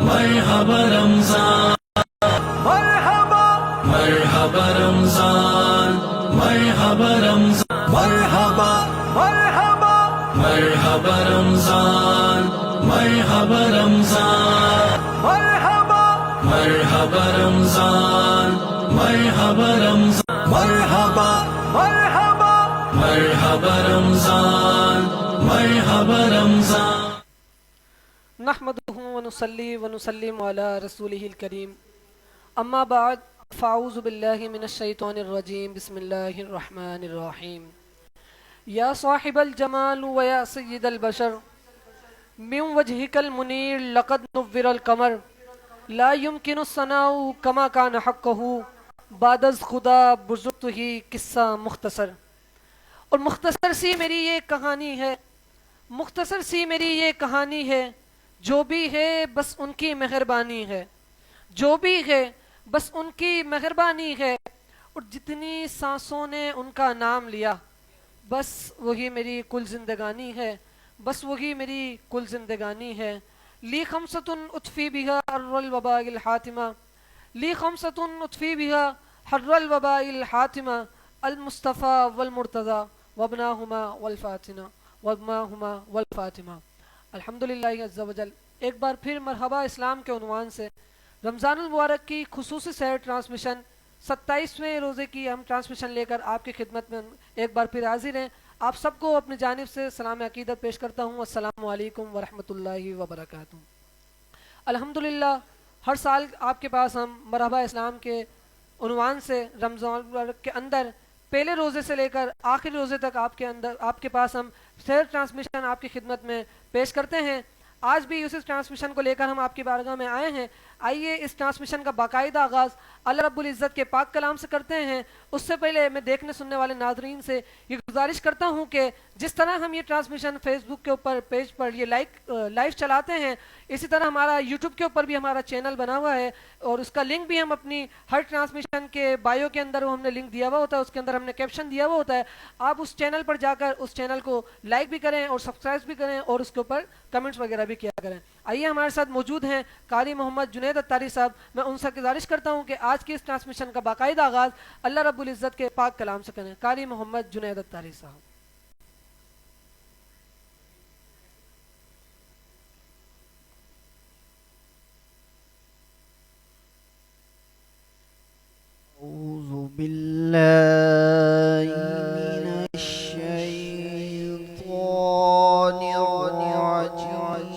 मरहबा रमजान, मरहबा मरहबा रमजान, मरहबा रमजान, मरहबा मरहबा मरहबा रमजान, मरहबा रमजान, मरहबा मरहबा रमजान, मरहबा रमजान, मरहबा मरहबा मरहबा रमजान, मरहबा रमजान। नहमदुहु व नुसल्ली व नुसल्लिमु अला रसूलिहिल करीम, अम्मा बाद, फ़ाऊज़ु बिल्लाहि मिनश शैतानिर रजीम, बिस्मिल्लाहिर रहमानिर रहीम। या साहिबल जमाल व या सय्यिदल बशर, मिन वजहिकल मुनीर लक़द नुव्विरल कमर, ला युमकिनु सनाउ कमा कान हक़्क़हु, बादज़ खुदा बुज़ुर्गतुही किस्सा मुख्तसर। और मुख्तसर सी मेरी ये कहानी है, मुख्तसर सी मेरी ये कहानी है, जो भी है बस उनकी मेहरबानी है, जो भी है बस उनकी मेहरबानी है। और जितनी सांसों ने उनका नाम लिया, बस वही मेरी कुल जिंदगानी है, बस वही मेरी कुल जिंदगानी है। ली खमसतुन उतफ़ी बिहा हर्रल वबाइल हातिमा, ली खमसतुन उतफ़ी बिहा हर्रल वबाइल हातिमा, अल मुस्तफ़ा वल मुर्तज़ा वबनाहुमा वल फातिमा वबनाहुमा वल फातिमा। अल्हम्दुलिल्लाह अज़्ज़ा वजल। एक बार फिर मरहबा इस्लाम के उन्वान से रमज़ानुल मुबारक की खुसूसी सैर ट्रांसमिशन 27वें रोज़े की हम ट्रांसमिशन लेकर आपकी खिदमत में एक बार फिर हाजिर हैं। आप सबको अपनी जानिब से सलाम अकीदत पेश करता हूँ। अस्सलामु अलैकुम व रहमतुल्लाहि व बरकातुहू। अल्हम्दुलिल्लाह, हर साल आपके पास हम मरहबा इस्लाम के उन्वान से रमज़ान के अंदर पहले रोज़े से लेकर आखिरी रोज़े तक आपके पास हम सैर ट्रांसमिशन आपकी खिदमत में पेश करते हैं। आज भी उसी ट्रांसमिशन को लेकर हम आपकी बारगाह में आए हैं। आइए इस ट्रांसमिशन का बाकायदा आगाज़ अल्लाह रब्बुल इज़्ज़त के पाक कलाम से करते हैं। उससे पहले मैं देखने सुनने वाले नाज़रीन से ये गुजारिश करता हूँ कि जिस तरह हम ये ट्रांसमिशन फेसबुक के ऊपर पेज पर ये लाइव चलाते हैं, इसी तरह हमारा यूट्यूब के ऊपर भी हमारा चैनल बना हुआ है और उसका लिंक भी हम अपनी हर ट्रांसमिशन के बायो के अंदर वो हमने लिंक दिया हुआ होता है, उसके अंदर हमने कैप्शन दिया हुआ होता है। आप उस चैनल पर जाकर उस चैनल को लाइक भी करें और सब्सक्राइब भी करें और उसके ऊपर कमेंट्स वगैरह भी किया करें। आइए, हमारे साथ मौजूद हैं कारी मोहम्मद जुनैद अत्तारी साहब। मैं उनसे गुजारिश करता हूँ कि आज की इस ट्रांसमिशन का बाकायदा आगाज़ अल्लाह रब्बुल इज़्ज़त के पाक कलाम से करें। कारी मोहम्मद जुनैद अत्तारी साहब। अऊज़ु बिल्लाहि मिनश शैतानिर रजीम।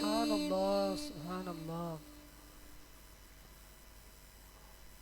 सुभान अल्लाह, सुभान अल्लाह।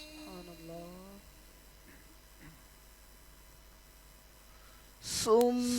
सुभान अल्लाह।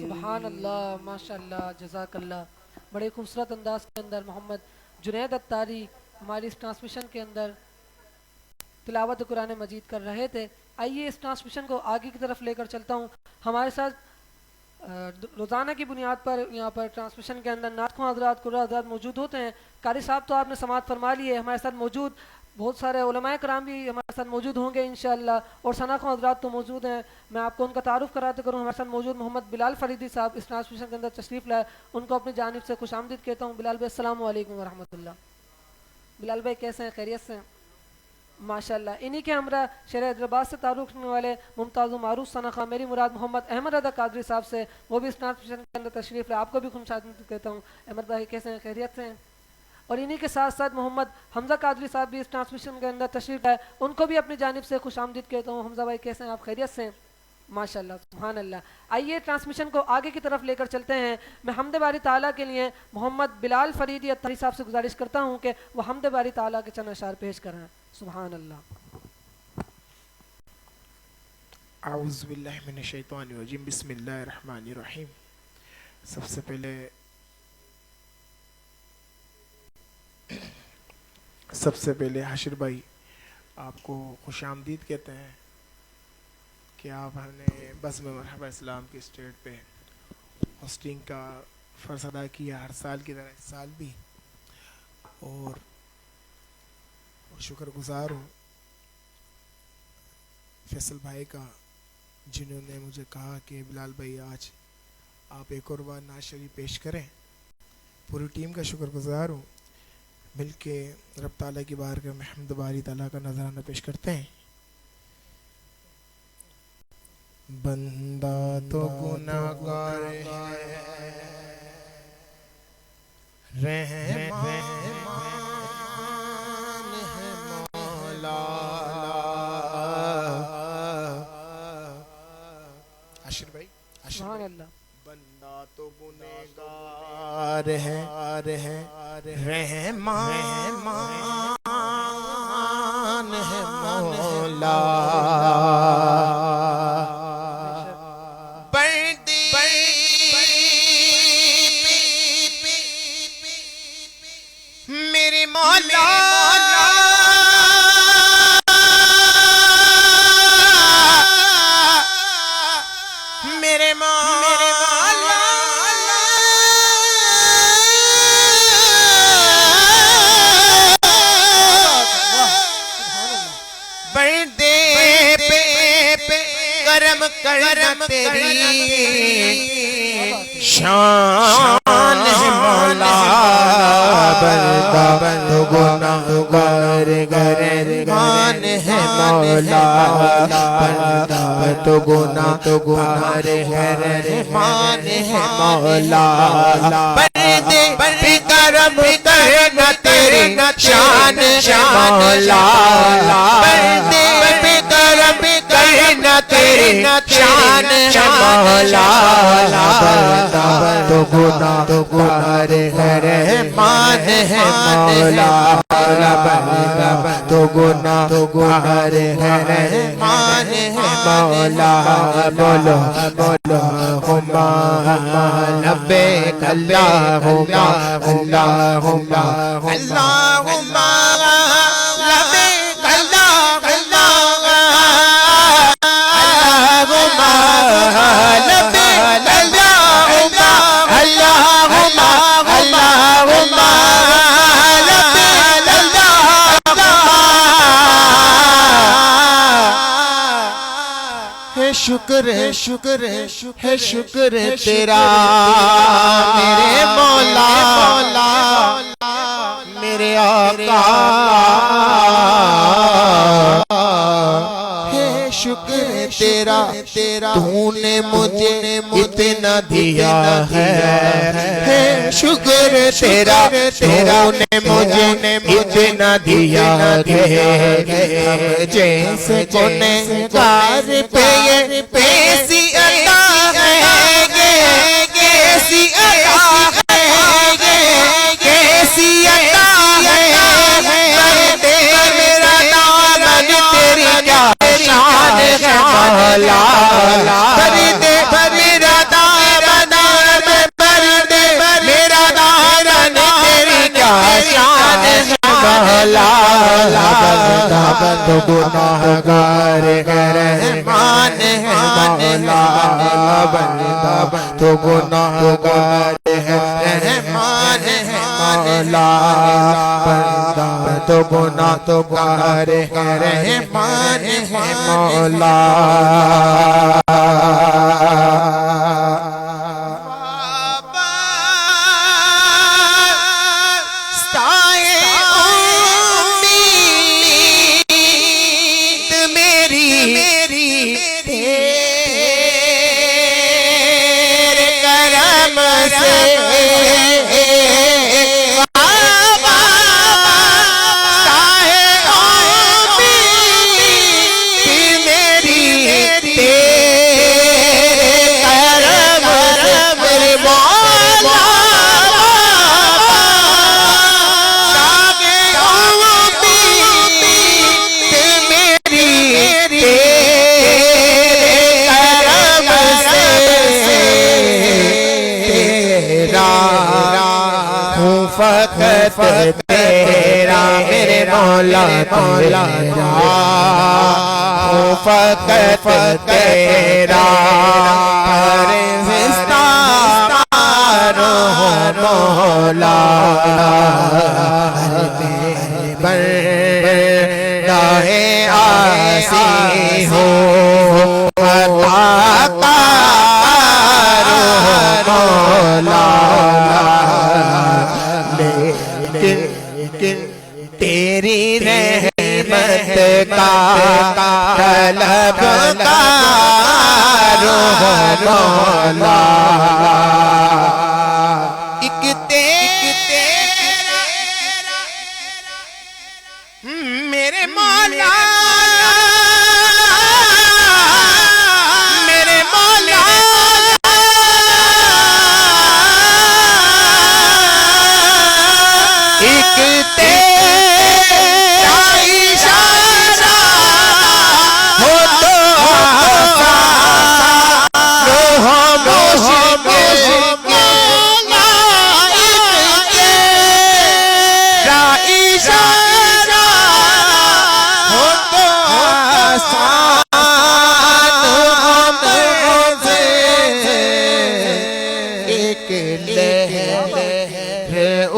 सुबहान अल्लाह, माशाअल्लाह, जज़ाकल्लाह। बड़े खूबसूरत अंदाज के अंदर मोहम्मद जुनैद अत्तारी हमारी इस ट्रांसमिशन के अंदर तिलावत कुरान मजीद कर रहे थे। आइए इस ट्रांसमिशन को आगे की तरफ लेकर चलता हूँ। हमारे साथ रोज़ाना की बुनियाद पर यहाँ पर ट्रांसमिशन के अंदर नात ख़्वां हज़रात कुर्रा हज़रात मौजूद होते हैं। कारी साहब तो आपने समाअत फरमा ली है, हमारे साथ मौजूद बहुत सारे उलमाए कराम भी हमारे साथ मौजूद होंगे इंशाअल्लाह, और सना ख़्वां हज़रात तो मौजूद हैं। मैं आपको उनका तारुफ़ कराते करूँ। हमारे साथ मौजूद मोहम्मद बिलाल फरीदी साहब इस ट्रांसमिशन के अंदर तशरीफ़ लाए, उनको अपनी जानिब से खुश आमदीद कहता हूँ। बिलाल भाई अस्सलामु अलैकुम व रहमतुल्लाह। बिलाल भाई कैसे हैं, खैरियत से हैं? माशाअल्लाह। इन्हीं के हमरा शहर हैदराबाद से तारुफ करने वाले मुमताज़ मारूफ सना खां मेरी मुराद मोहम्मद अहमद रज़ा कादरी साहब से, वो भी इस ट्रांसमिशन के अंदर तशरीफ़ लाए, आपको भी खुशामदीद कहता हूँ। अहमद भाई कैसे हैं, खैरियत से हैं? और इन्हीं के साथ साथ मोहम्मद हमजा कादरी साहब भी इस ट्रांसमिशन के अंदर तशरीफ़ लाए, उनको भी अपनी जानिब से खुशामदीद कहता हूँ। हमजा भाई कैसे हैं आप, खैरियत से हैं? माशाअल्लाह, सुभान अल्लाह। आइए ट्रांसमिशन को आगे की तरफ लेकर चलते हैं। मैं हमद बारी ताला के लिए मोहम्मद बिलाल फरीदी अत्तारी साहब से गुजारिश करता हूँ कि वह हमद बारी ताला के चंद अशार पेश करें। सुभान अल्लाह। आऊज़ु बिल्लाहि मिनश शैतानिर रजीम, बिस्मिल्लाहिर रहमानिर रहीम। सबसे पहले हाशिर भाई आपको खुशामदीद कहते हैं कि आप हमने बज़्म मरहबा इस्लाम के स्टेट पे होस्टिंग का फ़र्ज़ अदा किया, हर साल की तरह इस साल भी, और शुक्रगुज़ार हूँ फैसल भाई का, जिन्होंने मुझे कहा कि बिलाल भाई आज आप एक और बार नात शरीफ पेश करें। पूरी टीम का शुक्रगुज़ार हूँ। मिल के रब ताला की बारगाह में हम्द बारी ताला का नजराना पेश करते हैं। बंदा तो गुनाहगार है, रहमान है मौला। आशिर भाई, सुभान अल्लाह। बंदा तो गुनहगार है, रहमान है मौला। मेरे मौला मेरे मौला शान है मौला बंदा तो गुनाहगार मान है मौला बंदा तो गुनाहगार मान है मौला पर्दे पे करम करना तेरी शान मौला पर्दे पे करम करना तेरी शान मौला बंदा तो गुनाहगार मान है मौला बंदा तो गुनाहगार मान है मौला बोलो बोलो हुम्मा लब्बैक अल्लाहुम्मा अल्लाहुम्मा अल्लाहुम्मा लब्बैक अल्लाहुम्मा अल्लाहुम्मा लब्बैक अल्लाहुम्मा अल्लाहुम्मा अल्लाहुम्मा शुक्र है शुक्र है है शुक्र है तेरा मेरे मौला मेरे आका है शुक्र है तेरा तूने मुझे इतना दिया है शुक्र तेरा तूने मुझे इतना दिया है जैसे गुनहगार पे ये पैसी अता है कैसी अता है कैसी अता है बंदे मेरा दामन तेरी क्या शान है मौला बंदे मेरा दामन बंदे मेरा दामन तेरी क्या शान है मौला बंदा तो गुनाहगार मान है मौला बंदा तो गुनाहगार मान है मौला बंदा तो गुनाहगार मान है मौला फकत तेरा मेरे मौला तेरा फकत तेरा परविस्तारो मौला बंदा है आसी हो अताकारो मौला लेकिन तेरी रहमत का तलबगारो मौला एक तेरा मेरे मौला मेरे मौला एक तेरा इशारा हो तो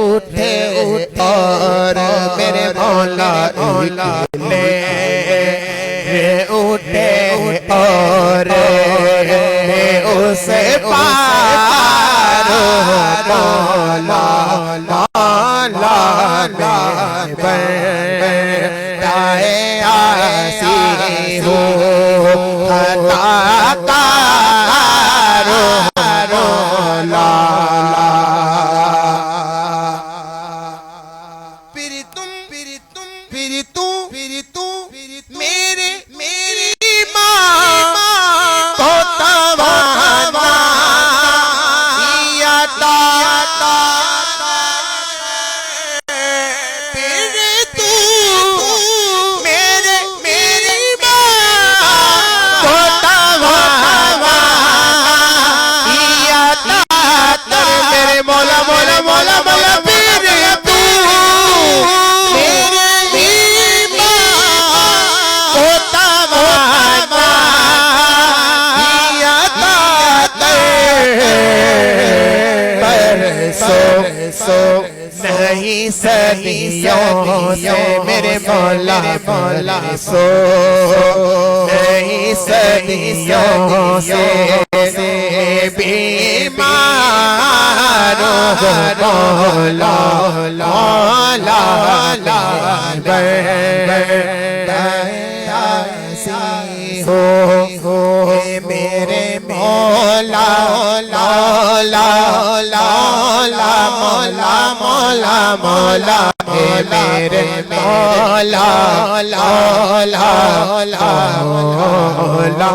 उठे और मेरे मौला ले उठे और में बरदाए आसी हो खताकारो ला फिर तू मेरे मेरी माँ को तवाना या ता फिर तू मेरे मेरी माँ को तवाना या ता मेरे मौला मौला मौला मौला फिर तू नहीं सदियों से मेरे मौला मौला सो नहीं सदियों से बीमारों मौला मौला हो मेरे मौला मौला मौला मौला मौला मौला मेरे मौला मौला मौला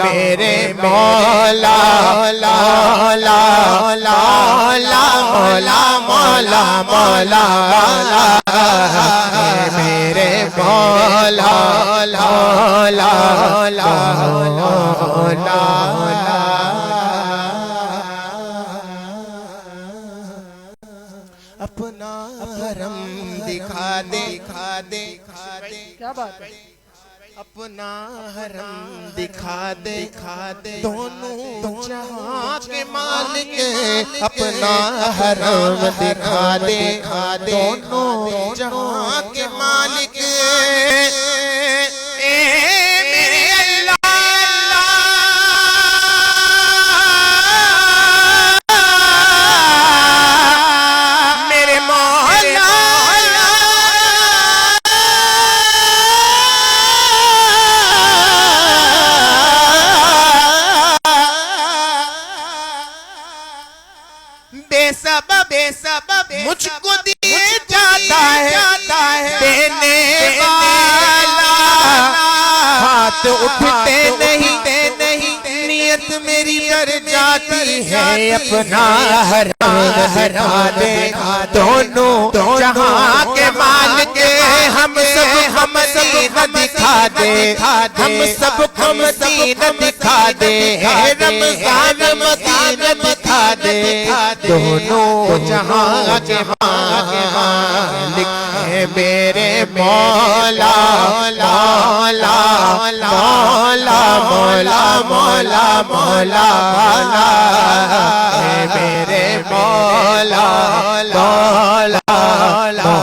मेरे मौला मौला मौला मौला मेरे मौला अपना हरम दिखा दे क्या बात है। अपना हरम दिखा दे दोनों जहां के मालिक अपना हरम दिखा दे दोनों जहां के मालिक बेसबब मुझको दिए जाता है देने वाला हाथ उठते नहीं नियत मेरी कर जाती है अपना हरम दे दोनों जहां के मालिक हम सब दिखा दे हम सब मदीना दिखा दे रमजान मदीना दिखा दे दोनों जहां के मालिक है मेरे मौला मौला मौला मौला मौला मौला है मेरे मौला मौला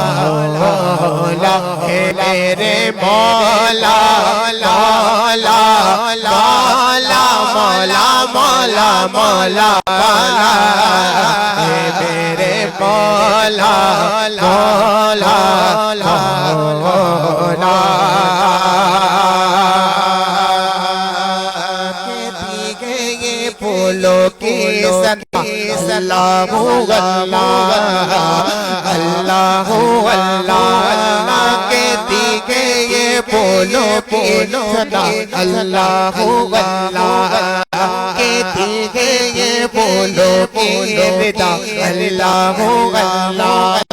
मौला है मेरे मौला मौला मौला मौला मौला है मेरे मौला मौला मौला फूलों की सदा अल्लाह अल्लाह अल्लाह के दिखे ये फूलों की सदा अल्लाह अल्लाह के दिखे ये फूलों की सदा अल्लाह अल्लाह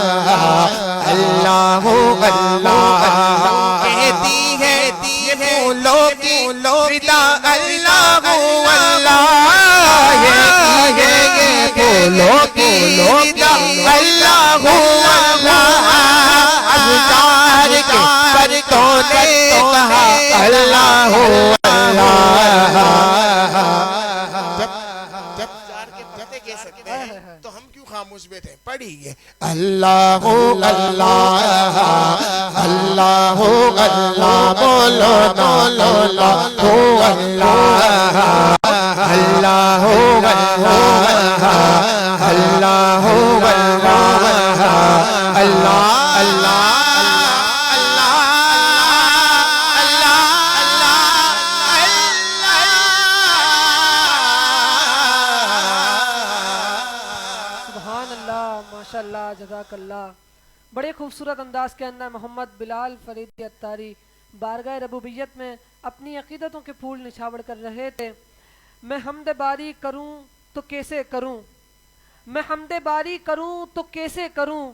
अल्लाह अल्लाह के दिखे ये फूलों की सदा अल्लाह बोलो अल्लाह अवतार के पर तूने कहा अल्लाह जब चार के पते कह सकते हैं तो हम क्यों खामोश बैठे पढ़िए अल्लाह अल्लाह अल्लाह अल्लाह बोलो बोलो अल्लाह अल्लाह अल्लाह अल्लाह अल्लाह सुभान अल्लाह, माशाअल्लाह, जज़ाकल्लाह। बड़े खूबसूरत अंदाज के अंदर मोहम्मद बिलाल फरीदी अत्तारी बारगाह रबूबियत में अपनी अकीदतों के फूल निछावर कर रहे थे। मैं हमद बारी करूं तो कैसे करूं, मैं हमद बारी करूं तो कैसे करूं,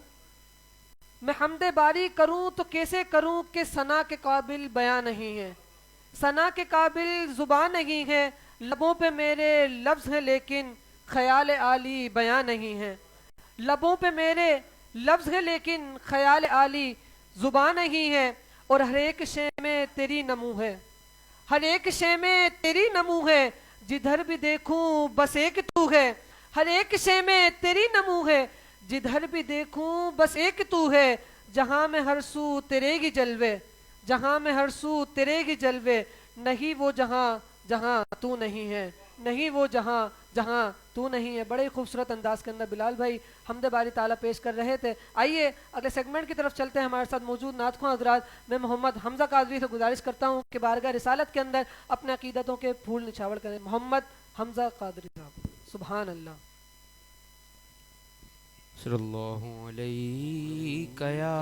मैं हमद बारी करूं तो कैसे करूं कि सना के काबिल बयां नहीं है, सना के काबिल ज़ुबान नहीं है, लबों पे मेरे लफ्ज़ हैं लेकिन ख्याल आली बयां नहीं है, लबों पे मेरे लफ्ज़ है लेकिन ख्याल आली ज़ुबान नहीं है, और हर एक शे में तेरी नमू है, हर एक शे में तेरी नमू है, जिधर भी देखूं बस एक तू है, हर एक शे में तेरी नमू है, जिधर भी देखूं बस एक तू है, जहां में हर सू तेरे ही जलवे, जहां में हर सू तेरे ही जलवे, नहीं वो जहां जहां तू नहीं है, नहीं वो जहां जहां तू नहीं है। बड़े खूबसूरत अंदाज के अंदर बिलाल भाई हमद बारी ताला पेश कर रहे थे। आइए अगले सेगमेंट की तरफ चलते हैं। हमारे साथ मौजूद नातख़्वां हज़रात, मैं मोहम्मद हमजा कादरी से गुजारिश करता हूँ कि बारगाह रिसालत के अंदर अपने अकीदतों के फूल निछावर करें। मोहम्मद हमजा कादरी साहब, सुभान अल्लाह। सल्लल्लाहु अलैका या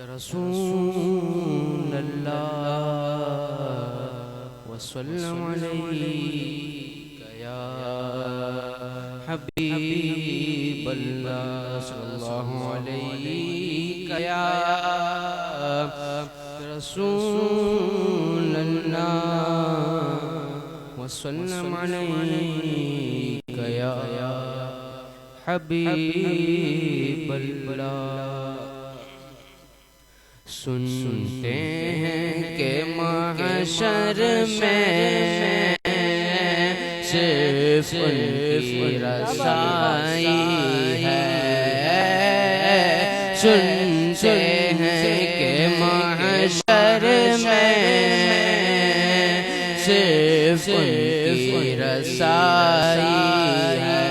रसूल अल्लाह वसल्लम अलैका या हबीब अल्लाह, सल्लल्लाहु अलैका या रसूल अल्लाह वसल्लम अलैका या हबीब अल्लाह। सुनते हैं कि महशर में सिर्फ उनकी रसाई है, सुनते हैं कि महशर में सिर्फ उनकी रसाई है,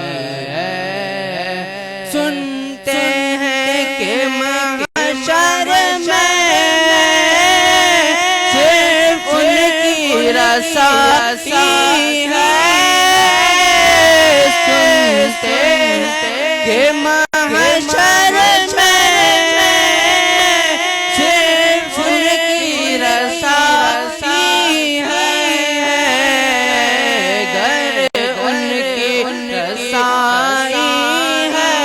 सुनते हैं कि महशर में सिर्फ उनकी रसाई है, सुनते हैं कि महशर में सिर्फ उनकी रसाई है, घर उनकी रसाई है,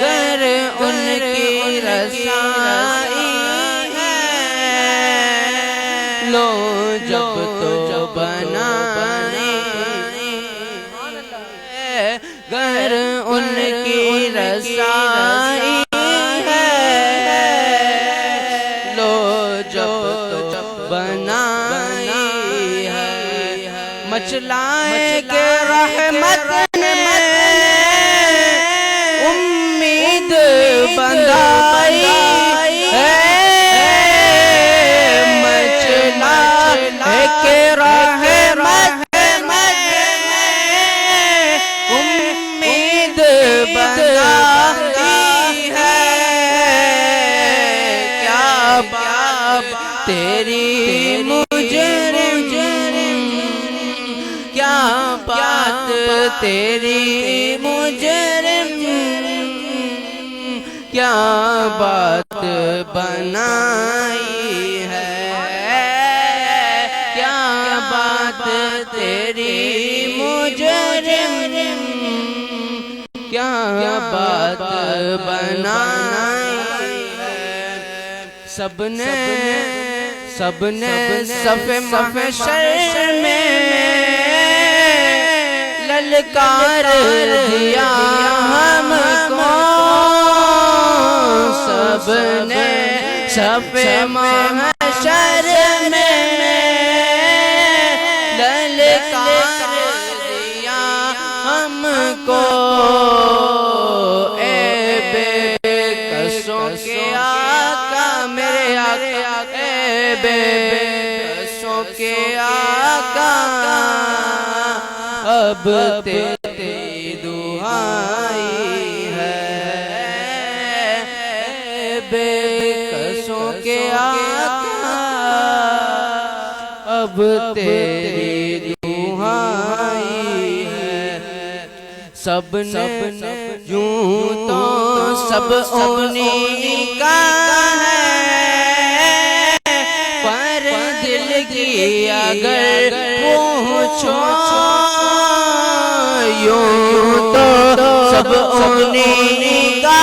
घर उनकी रसाई है, लो जब तो बनाई है, घर उनकी रसाई है, लो जब तो बनाई है, मचलाएंगे रहमत में उम्मीद बंधाई है, मचलाएंगे रहमत में उम्मीद बंधाई है, क्या बात तेरी मुजरिम, क्या बात तेरी मुजरिम, क्या बात बनाई है, क्या बात तेरी मुजरिम, क्या बात बनाई है, सबने सबने सफ़े महशर में ललकार दिया हमको, सबने सफ़े महशर में ललकार दिया हमको, ए बेकसों के आका मेरे आका, ए बेकसों के आका, अब तेरी दुआई है, बेकसों के आका, अब तेरी दुआई है, सबने यूं तो सब उन्हीं का है, पर दिल की अगर पूछो यूं तो सब उन्हीं का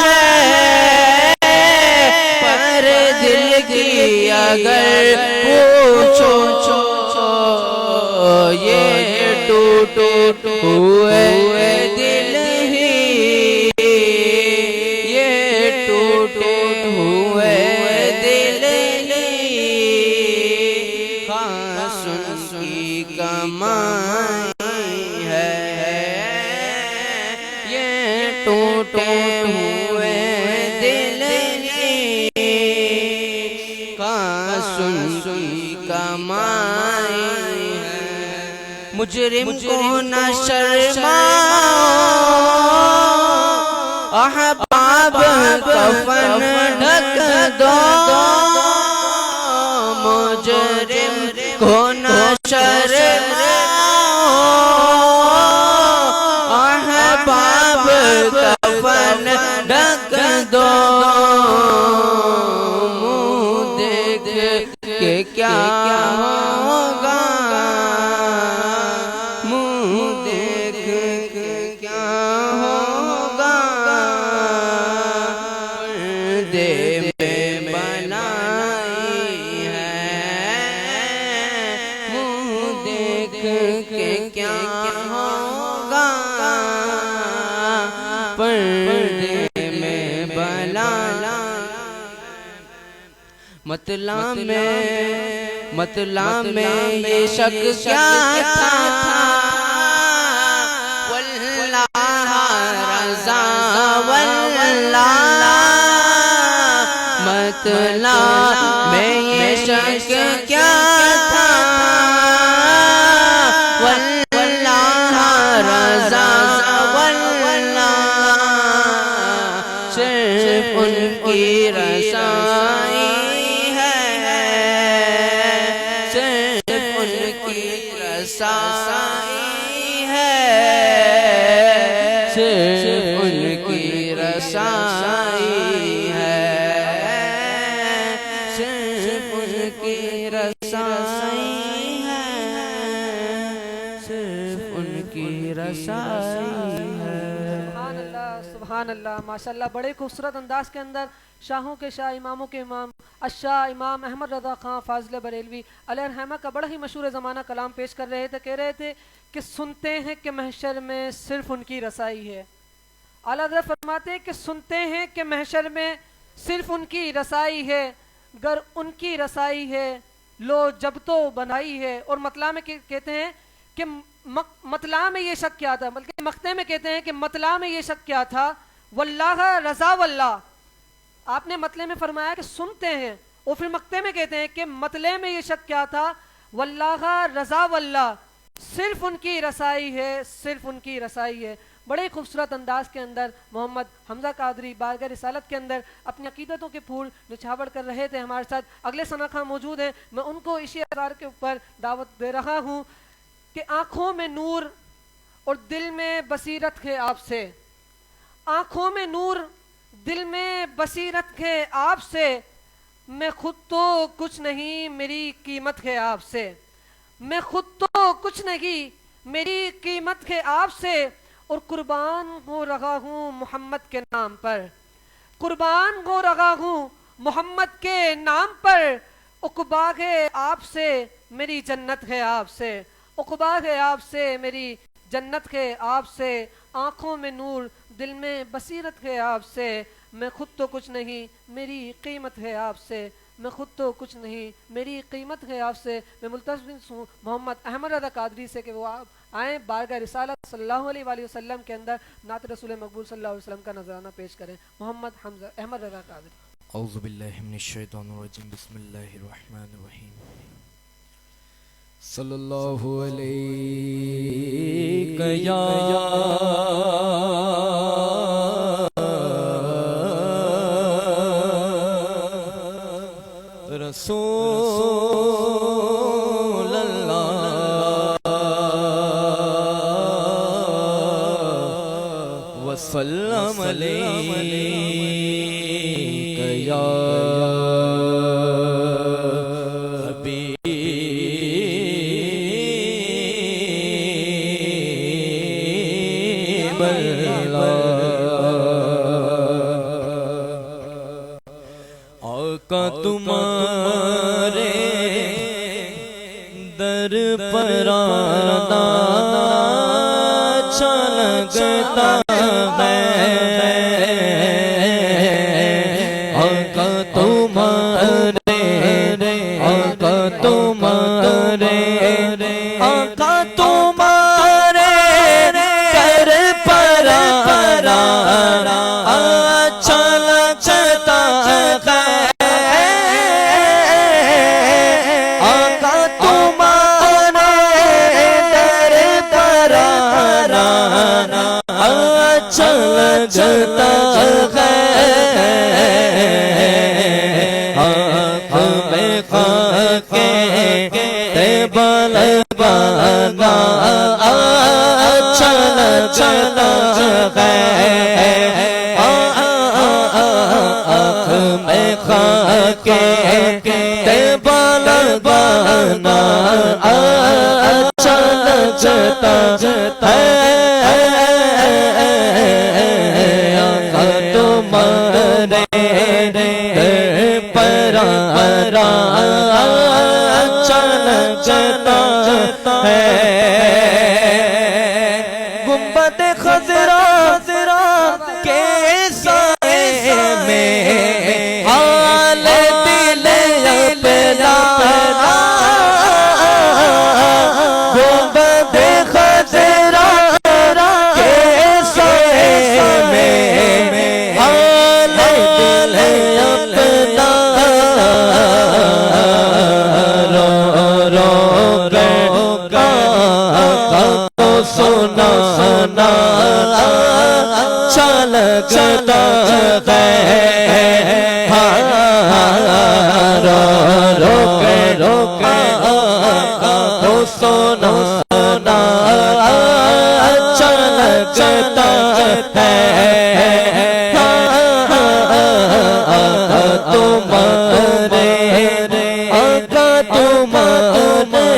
है, पर दिल की अगर पूछो ये टूट हुए दिल ही, ये टूट हुए दिल ही खास उनकी कमाई है, ये टूटे हुए दिल ही खास उनकी कमाई है। मुजरिम को न शर्माओ, अहबाब कफन ढक दो, मुजरिम को न शर्माओ, अहबाब कफन ढक दो, मुँह देख के क्या होगा, मतला में ये शक क्या था, वल्लाह रज़ा वल्लाह, मतला में ये शक क्या था, वल्लाह रज़ा वल्लाह, सिर्फ उनकी रसाई रसाई है, सिर्फ उनकी रसाई है, सिर्फ उनकी रसाई है, सिर्फ उनकी रसाई है। सुभान अल्लाह, सुभान अल्लाह, माशाल्लाह। बड़े खूबसूरत अंदाज के अंदर शाहों के शाह, इमामों के इमाम अशाह इमाम अहमद रज़ा खां फाज़िल बरेलवी अलैहिर्रहमा का बड़ा ही मशहूर ज़माना कलाम पेश कर रहे थे। कह रहे थे कि सुनते हैं कि महशर में सिर्फ उनकी रसाई है। आला हज़रत फरमाते हैं कि सुनते हैं कि महशर में सिर्फ उनकी रसाई है, गर उनकी रसाई है लो जब तो बनाई है। और मतला में कहते हैं कि मतला में ये शक क्या था, बल्कि मक्ते में कहते हैं कि मतला में ये शक क्या था, वल्लाह रज़ा वल्लाह। आपने मतले में फरमाया कि सुनते हैं, और फिर मक्ते में कहते हैं कि मतले में ये शक क्या था, वल्लाह रज़ा वल्लाह, सिर्फ उनकी रसाई है, सिर्फ उनकी रसाई है। बड़े खूबसूरत अंदाज के अंदर मोहम्मद हमजा कादरी बारगाह रिसालत के अंदर अपनी अकीदतों के फूल निछावर कर रहे थे। हमारे साथ अगले सनाखा मौजूद हैं, मैं उनको इसी अज़ार के ऊपर दावत दे रहा हूँ कि आँखों में नूर और दिल में बसीरत है आपसे, आँखों में नूर दिल में बसीरत है आपसे, मैं खुद तो कुछ नहीं मेरी कीमत है आपसे, मैं खुद तो कुछ नहीं मेरी कीमत है आपसे, और कुर्बान हो रहा हूँ मोहम्मद के नाम पर, कुर्बान हो रहा हूँ मोहम्मद के नाम पर, उक़बा है आपसे मेरी जन्नत है आपसे, उक़बा है आपसे मेरी जन्नत है आपसे, आँखों में नूर दिल में बसीरत है आपसे, मैं खुद तो कुछ नहीं मेरी कीमत है आपसे, मैं खुद तो कुछ नहीं मेरी कीमत है आपसे। मैं मुल्तज़िम हूँ मोहम्मद अहमद रज़ा कादरी से कि वो आप आए बारगाह रिसालत सल्लल्लाहु अलैहि वसल्लम के अंदर नात रसूल मकबूल सल्लल्लाहु अलैहि वसल्लम का नजराना पेश करें। मोहम्मद हमजा अहमद रज़ा कादरी। औज़ु बिल्लाहि मिनश शैतानिर रजीम, बिस्मिल्लाहिर रहमानिर रहीम, सल्लल्लाहु अलैहि या रसूल अल्लाह, वसल्लम अलैका या हबीब अल्लाह। आका तुम्हारे दर पर आना अच्छा लगता है। आका तुम्हारे आका तुम्हारे आका तुम्हारे दर पर आना अच्छा लगता है। आका तुम्हारे दर पर आना अच्छा लगता है। आँख में खाके तैबा लगाना अच्छा लगता है। आँख में खाके तैबा लगाना अच्छा लगता है। आका तुम्हारे पर अच्छा लगता है। गुंबद खजरा के साए में हाल दिल अपना। गुंबद खजरा के साए में हाल दिल अपना। रो रो रो तो सुनाना अच्छा लगता है। रो रो तो सुनाना अच्छा लगता है। आका तुम्हारे आका तुम्हारे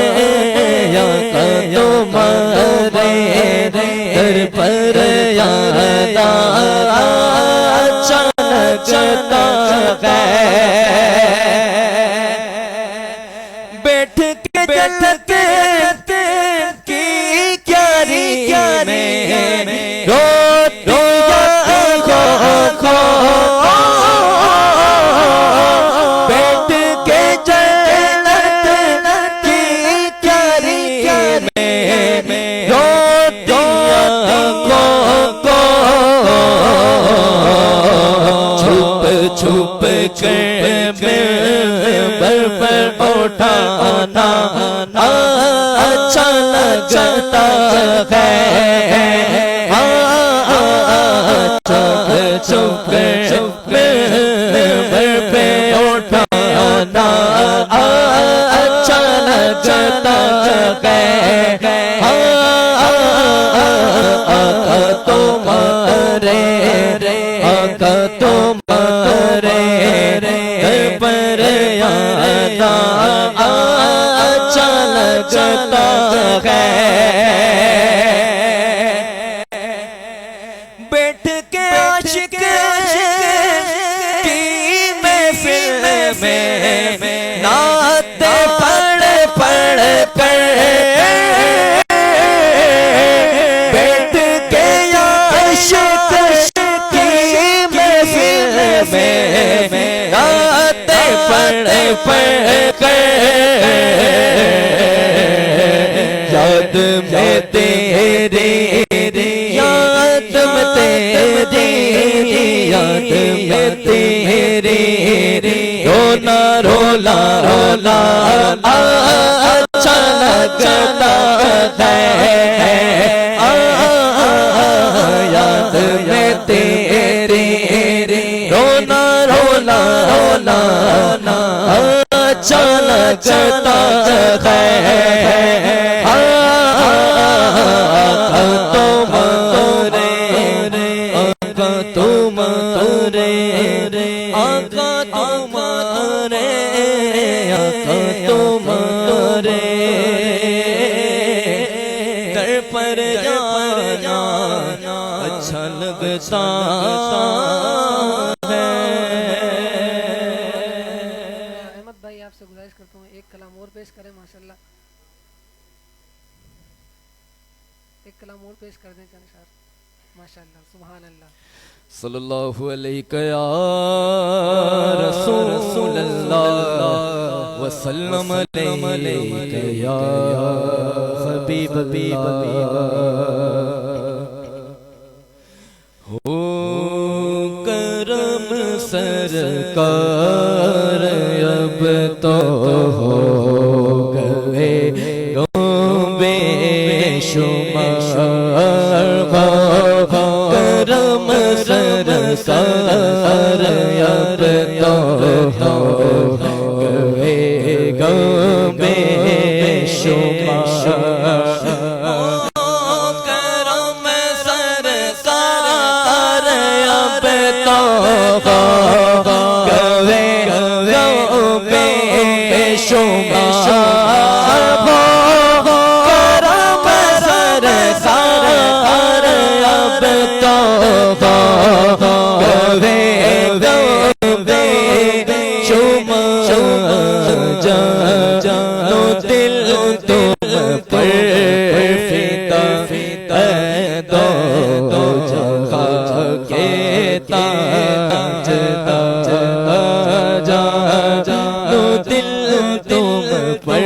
आका तुम्हारे दर पर आना अच्छा लगता है। बैठ के जलते की क्यारी में रोती बैठ के जलत की क्यारी में रोती छुप छुप कर पर उठाना अच्छा लगता है। छुप छुप पे उठाना अच्छा लगता है। आका तुम्हारे आका तुम्हारे पर आना अच्छा लगता है। बैठ के आशिक की महफिल में नाते पढ़ पढ़ कर बैठ के आशिक की महफिल में नाते पढ़ पढ़ कर याद में तेरी याद में तेरी याद में तेरी रोना रोला रोला अच्छा लगता है। याद में तेरी रोना रोला रोला अच्छा लगता है। तुम्हारे जाना अच्छा लगता है। अहमद भाई आपसे गुजारिश करता हूँ एक कलाम और पेश करें माशाल्लाह, एक कलाम और पेश कर दें चार माशाल्लाह सुभान अल्लाह। सल्लल्लाहु अलैहि या रसूल अल्लाह व सल्लम अलैहि या हबीब हो करम सरकार अब तो हो गए बेशुमार करम सरकार अब तो हो गए बेशुमार करम सरकार अब तो गवे बेशुमार करम सरकार अब तो गवे बेशुमार जानो दिल तुम पर फिदा दो जहाँ के ताजदार जानो दिल तुम पर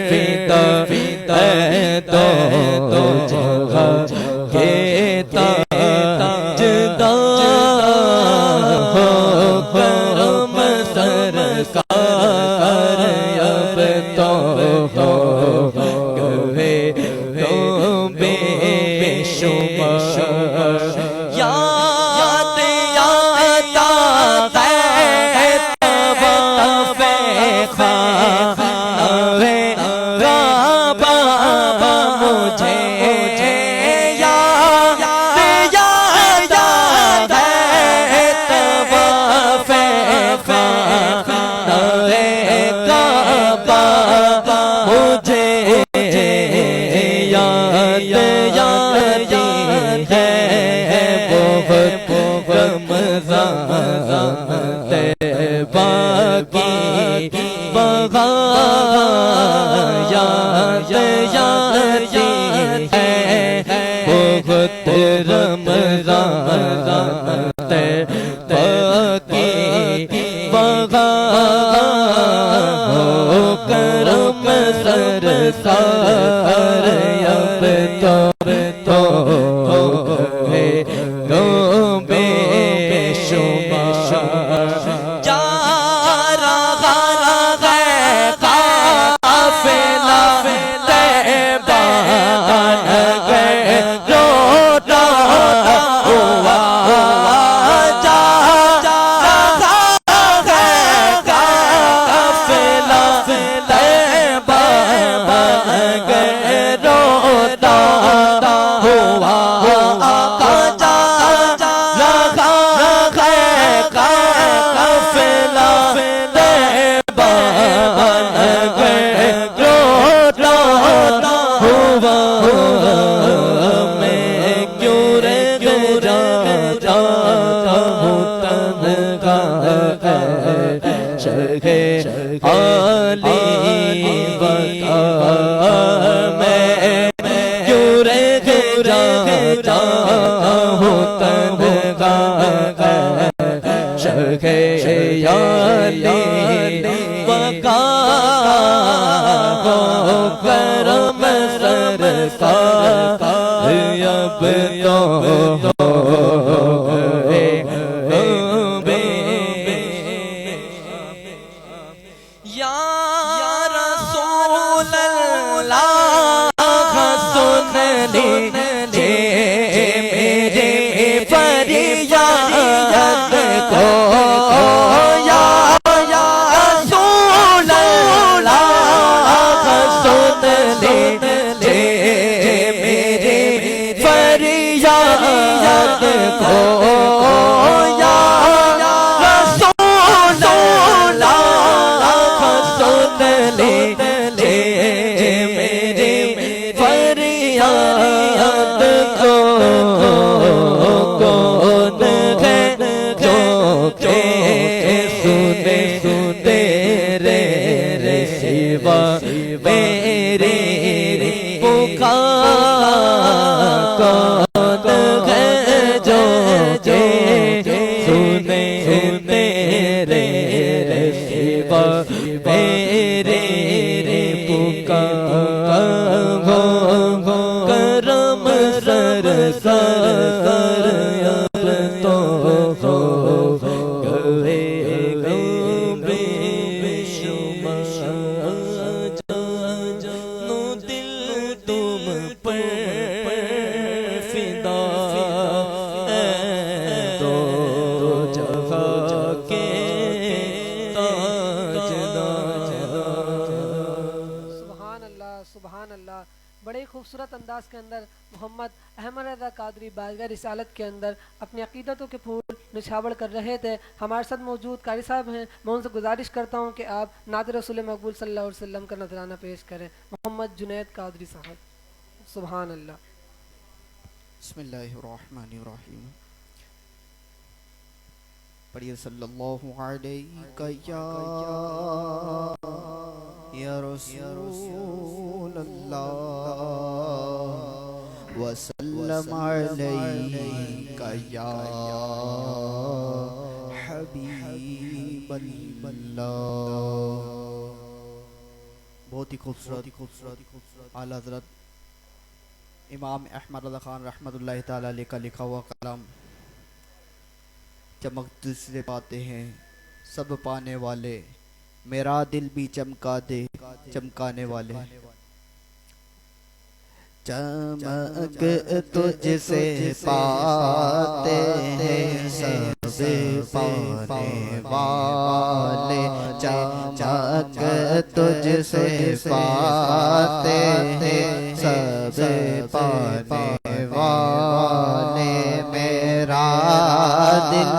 फिदा दो जहाँ के ताजदार हो करम सरकार अब तो हो गए बेशुमार याद आता है तवाफ़े खाने काबा मुझे याद आता है तवाफ़े खाने काबा मुझे याद है बहुत रमज़ान तैबा की बहार याद है बहुत रमज़ान तैबा की बहार हो करम सरकार अब तो हो गए बेशुमार जा रहा है काफ़िला तैबा नगर रोता हुआ जा रहा है काफ़िला तैबा नगर रोता हुआ जा रहा है काफ़िला तैबा नगर रोता हुआ मैं क्यों रह जाता हूँ तन्हा शगे आली बता मैं क्यों रह जाता हूँ तन्हा शगे आली बता हो करम सरकार अब तो हो गए या रसूल अल्लाह सुन लीजिए मेरे फरियाद को या रसूल अल्लाह सुन लीजिए मेरे फरियाद को या रसूल अल्लाह सुन लीजिए मेरे फरियाद कौन है जो सुने तेरे सिवा मेरे पुकार हो करम सरकार अब तो हो गए बेशुमार जानो दिल तुम पर फिदा दो जहां के सुभान अल्लाह। बड़े खूबसूरत अंदाज के अंदर मोहम्मद अहमद रज़ा कादरी बारगाह रिसालत के अंदर अपनी अकीदतों के फूल निछावर कर रहे थे। हमारे साथ मौजूद कारी साहब हैं, मैं उनसे गुजारिश करता हूं कि आप नात रसूल मकबूल सल्लल्लाहु अलैहि वसल्लम का नजराना पेश करें। मोहम्मद जुनैद कादरी साहब। सुभान अल्लाह। बिस्मिल्लाहिर्रहमानिर्रहीम। पढ़िए सल्लल्लाहु अलैहि या रसूल अल्लाह वसल्लम अलैका या हबीब अल्लाह। बहुत ही खूबसूरत आला हज़रत इमाम अहमद रज़ा खान रहमतुल्लाहि ताला अलैह का लिखा हुआ कलाम चमक से पाते हैं सब पाने वाले, मेरा दिल भी चमका दे चमकाने वाले। चमक तुझसे पाते हैं सब पाने वाले, चमक तुझसे पाते हैं सब पाने वाले। मेरा दिल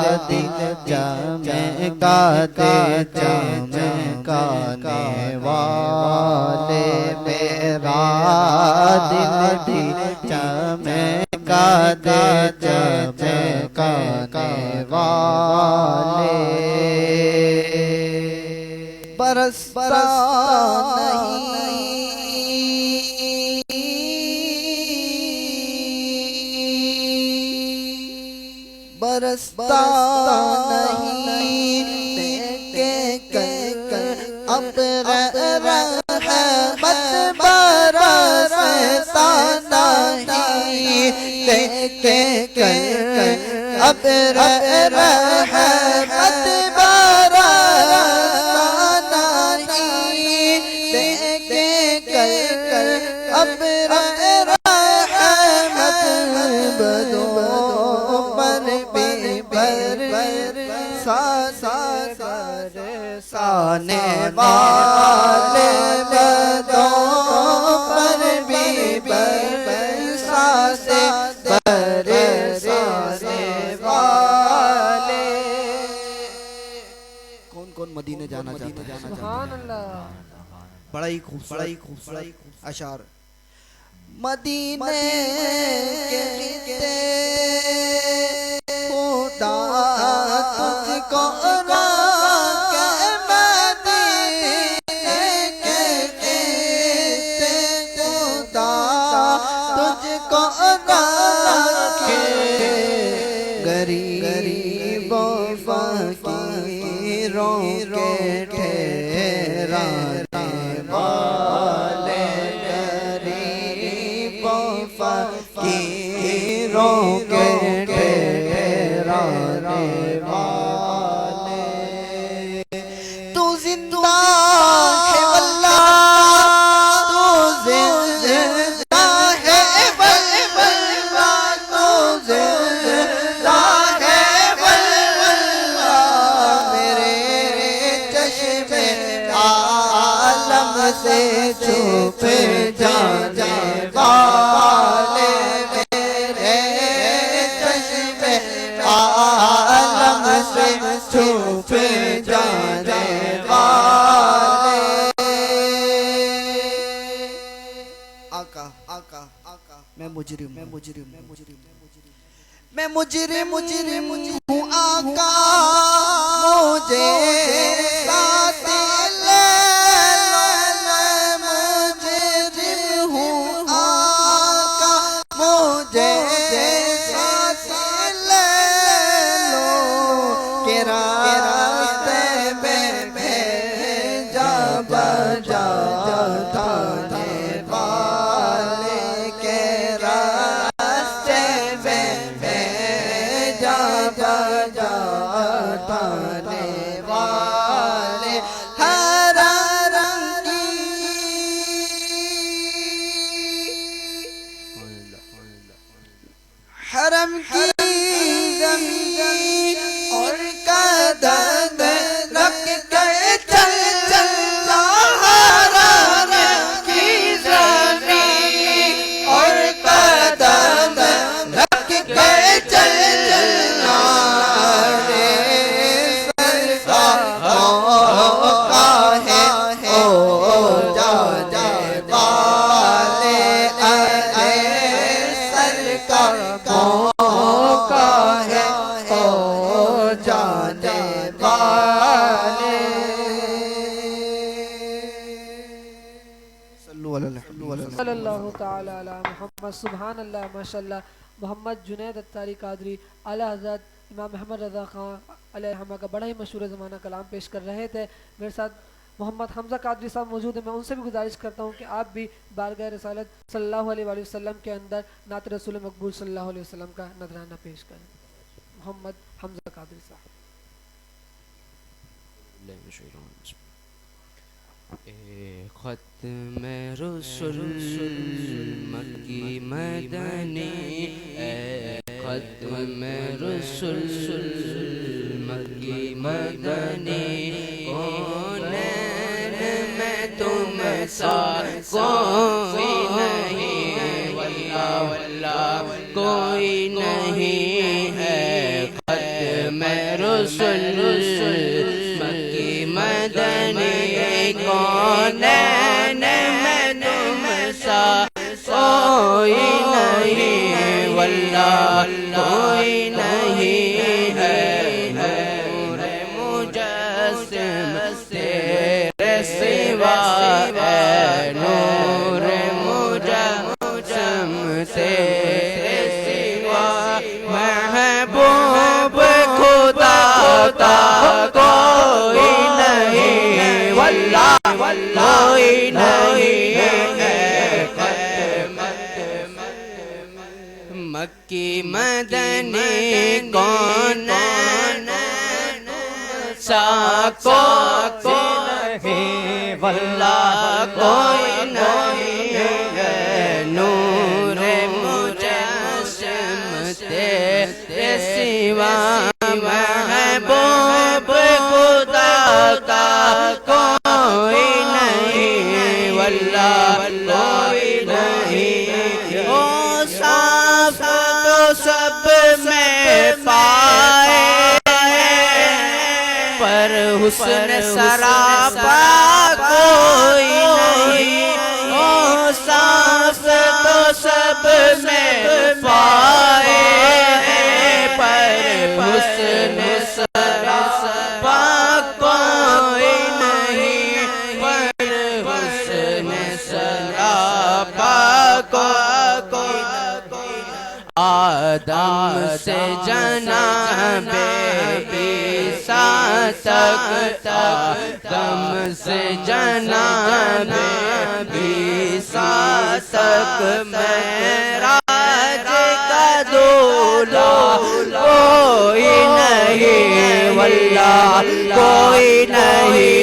चमका दे चमकाने वाले, मेरा दिल चमका दे चमकाने वाले। बरसता बरसता नहीं देखे कर अब रहमत बरसता नहीं देखे कर अब रहमत बरसता नहीं देखे कर अब रहमत बदो साने वाले बदो पर भी बरसाते बरसाने वाले। कौन कौन मदीने जाना चाहता है? सुभान अल्लाह। बड़ा ही खूबसूरत अशार। मदीने के खुदा तुझको गरीबों फकीरों के ठहराने वाले, गरीबों फकीरों के ठहराने वाले। तू जिंदा है वल्लाह, तू जिंदा है वल्लाह, तू जिंदा से छुप जाने वाले, मेरे चश्मे आलम से छुप जाने वाले। आका आका आका मैं मुजरिम हूँ आका, मुझे साथ ले मुजरिम हूँ आका, मुझे हरम की ज़मीन और कदम रख के चल चल हरम की ज़मीन और कदम रख के चल चलना रे सरकार का है ओ जाने वाले अरे सरकार का है ओ जाने वाले। सल्लल्लाहु ताला अला मुहम्मद। सुभान अल्लाह, माशाअल्लाह। मोहम्मद जुनैद अत्तारी कादरी आला हज़रत इमाम अहमद रज़ा ख़ान अलैहिर्रहमा का बड़ा ही मशहूर ज़माना कलाम पेश कर रहे थे। मेरे साथ मोहम्मद हमज़ा कादरी साहब मौजूद है। मैं उनसे भी गुजारिश करता हूँ कि आप भी बारगाह रसालत सल्लल्लाहु अलैहि वसल्लम के अंदर नात रसूल मकबूल सल्लल्लाहु अलैहि वसल्लम का नजराना पेश करें। मोहम्मद हमज़ा कादरी साहब। ख़त्म रसूल मक्की मदनी ख़त्म रसूल मक्की मदनी कौनैन में तुम सा कोई नहीं वल्लाह वल्लाह कोई नहीं है। ख़त्म रसूल मक्की मदनी कौनैन में तुम सा कोई नहीं वल्लाह कोई नहीं है। नूर मुजस्सिम तेरे सिवा है नूर मुजस्सिम तेरे सिवा महबूब खुदा का कोई नहीं वल्लाह कोई नहीं है। मक्की मदनी कौनैन सा कोई नहीं वल्लाह कोई नहीं है। नूर मुजस्सिम तेरे सिवा महबूब खुदा का कोई नहीं वल्लाह कोई नहीं। ओ साफ तो सब में पाए पर हुस्न सरापा कोई नहीं। ओ साफ तो सब में पाए पर हुस्न सरापा कोई नहीं पर हुस्न सरापा कोई आदम से जनाबे ईसा तक आदम से जनाबे ईसा तक मेराज का दूल्हा कोई नहीं वल्लाह कोई नहीं।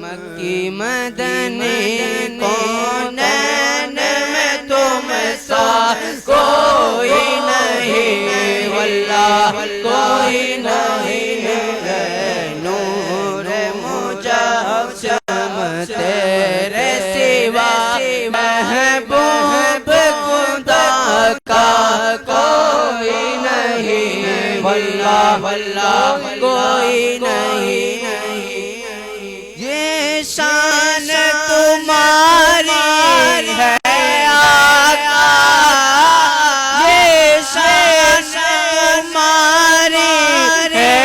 मक्की मदनी कौनैन में तुम सा कोई नहीं वल्लाह कोई नहीं है। नूर मुजस्सिम तेरे सिवा महबूब खुदा का कोई नहीं वल्लाह वल्लाह कोई नहीं। ये शान तुम्हारी है आका ये शान तुम्हारी है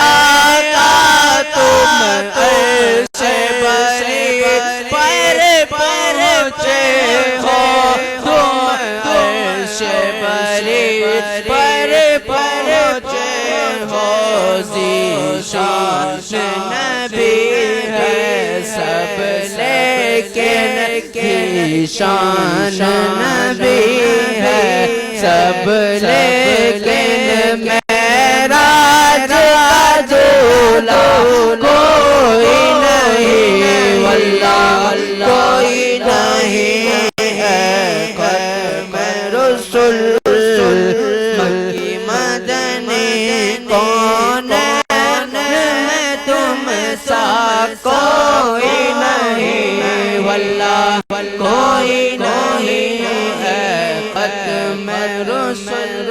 आका तुम ऐसे बरी पर पहुँचे हो तुम ऐसे बरी पर पहुँचे हो। ज़ीशान नबी है सब लेकिन की शान नबी है सब लेकिन मेराज का दूल्हा कोई नहीं वल्लाह कोई नहीं है। खत्म रसूल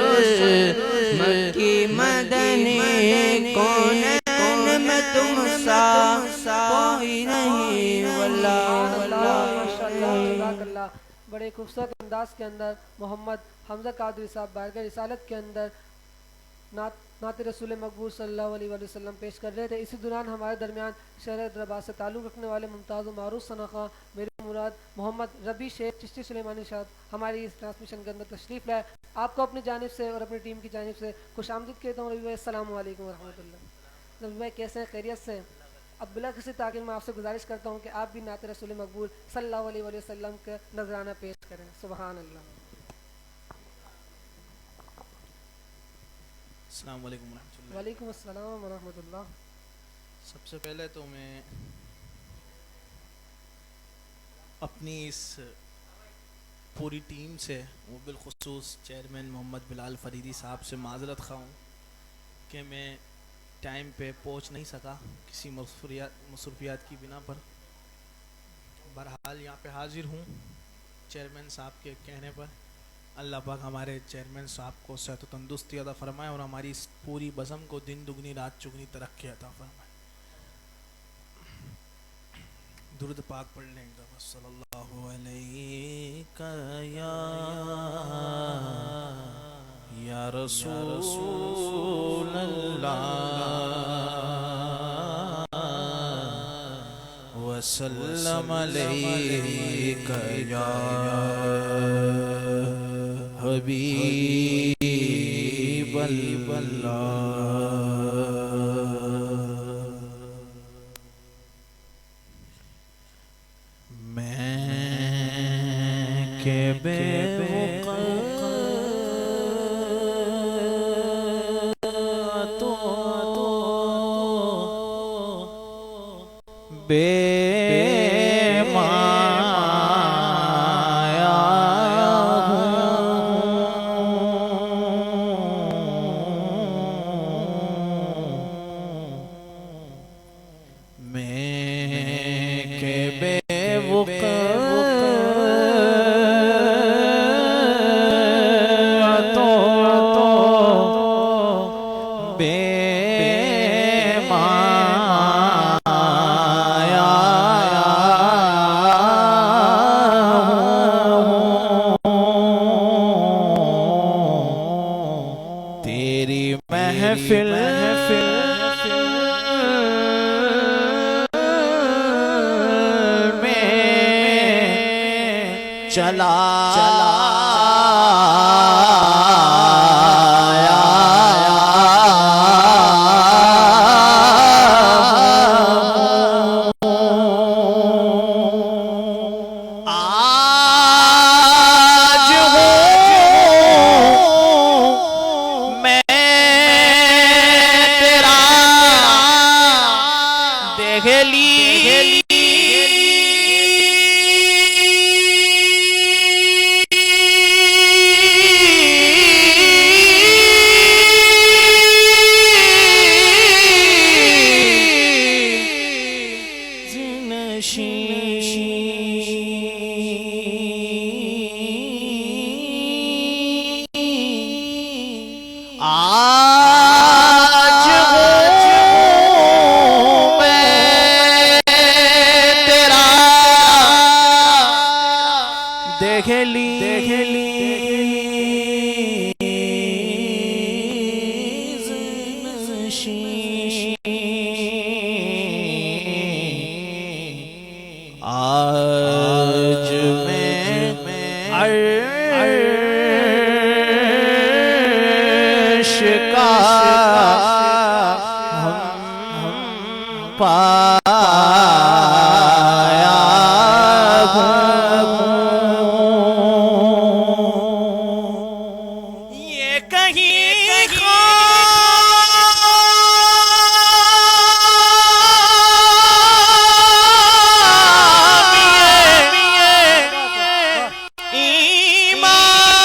मक्की मदनी कौन में तुम सा कोई नहीं माशाअल्लाह। बड़े खूबसूरत अंदाज के अंदर मोहम्मद हमजा कादरी साहब बारगाह रिसालत के अंदर नात रसूल मकबूल सल्लल्लाहु अलैहि वसल्लम पेश कर रहे थे। इसी दौरान हमारे दरमियान शहर हैदराबाद से ताल्लुक़ रखने वाले मुमताज़ मारूफ सनाखा मेरे मुराद मोहम्मद रबी शेख चिश्ती सुलेमानी साहब हमारी इस ट्रांसमिशन के अंदर तशरीफ़ लाए। आपको अपनी जानिब से और अपनी टीम की जानिब से खुश आमदीद कहता हूँ। रबी भाई अस्सलामु अलैकुम वरहमतुल्लाह। रबी भाई कैसे हैं, खैरियत से? अब बिला किसी ताक़ीद मैं आपसे गुजारिश करता हूँ कि आप भी नात रसूल मकबूल सल्लल्लाहु अलैहि वसल्लम का नजराना पेश करें। सुभान अल्लाह। अस्सलाम वालेकुम रहमतुल्लाह। वालेकुम अस्सलाम वरहमतुल्लाह। सबसे पहले तो मैं अपनी इस पूरी टीम से वो बिलखुसूस चेयरमैन मोहम्मद बिलाल फरीदी साहब से माज़रत ख़्वाह हूँ कि मैं टाइम पे पहुँच नहीं सका किसी मसरूफियात की बिना पर। बहरहाल यहाँ पे हाज़िर हूँ चेयरमैन साहब के कहने पर। अल्लाह पाक हमारे चेयरमैन साहब को सेहत व तंदुरुस्ती अता फ़रमाए और हमारी इस पूरी बज़म को दिन दुगनी रात चुगनी तरक्की अता फ़रमाए। दुरूद पाक पढ़ लें सल्लल्लाहु अलैका या रसूल अल्लाह वसल्लम अलैका या हबीब अल्लाह। मैं के चला आज मैं अर्श का हम पाया हूँ। ये कहीं ईमान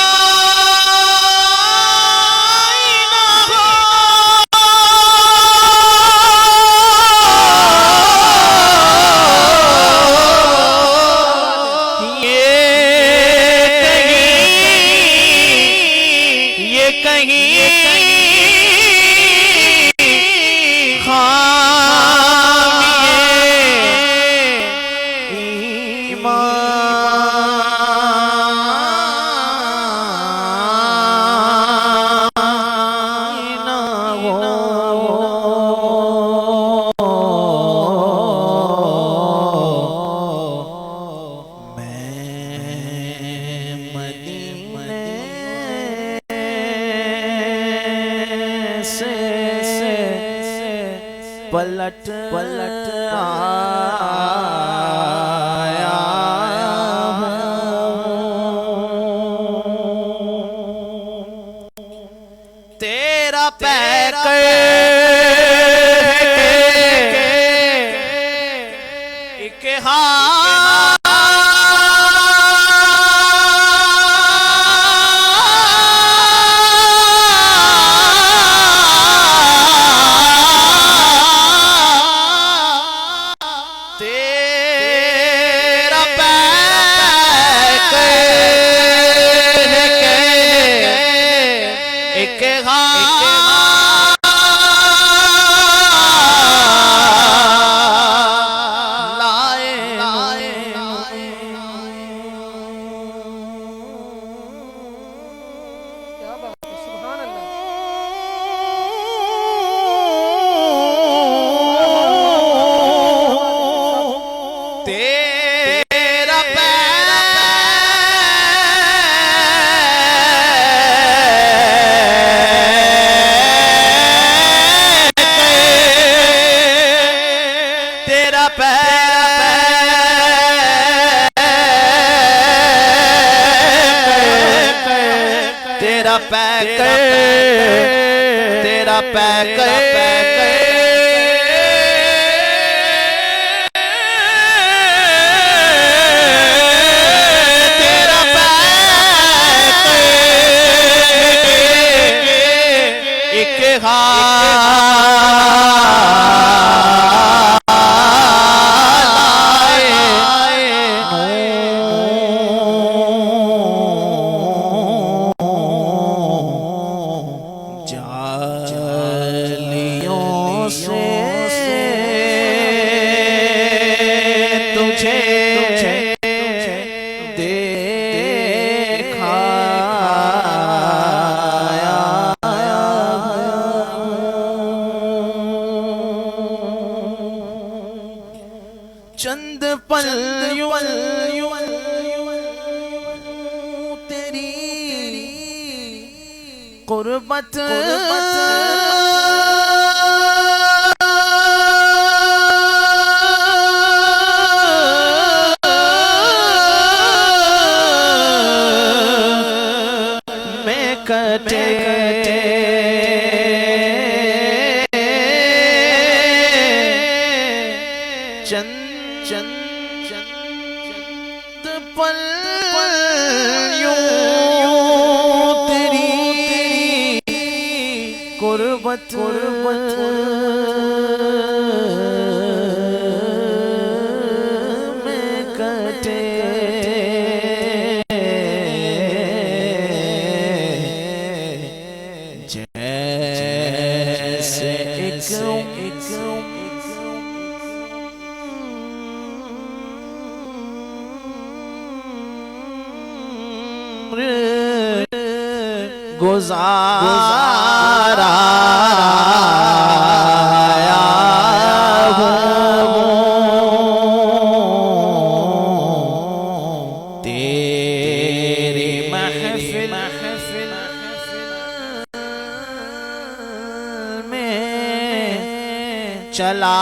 पलट आया तेरा पैर एक क्या बात है, सुभान अल्लाह। तेरा जालियों से तुझे देखा चंद पल तेरी गुर्बत में कटे चंद पल यूं तेरी गुर्बत में कटे जैसे एक गुजारा तेरी महफिल में चला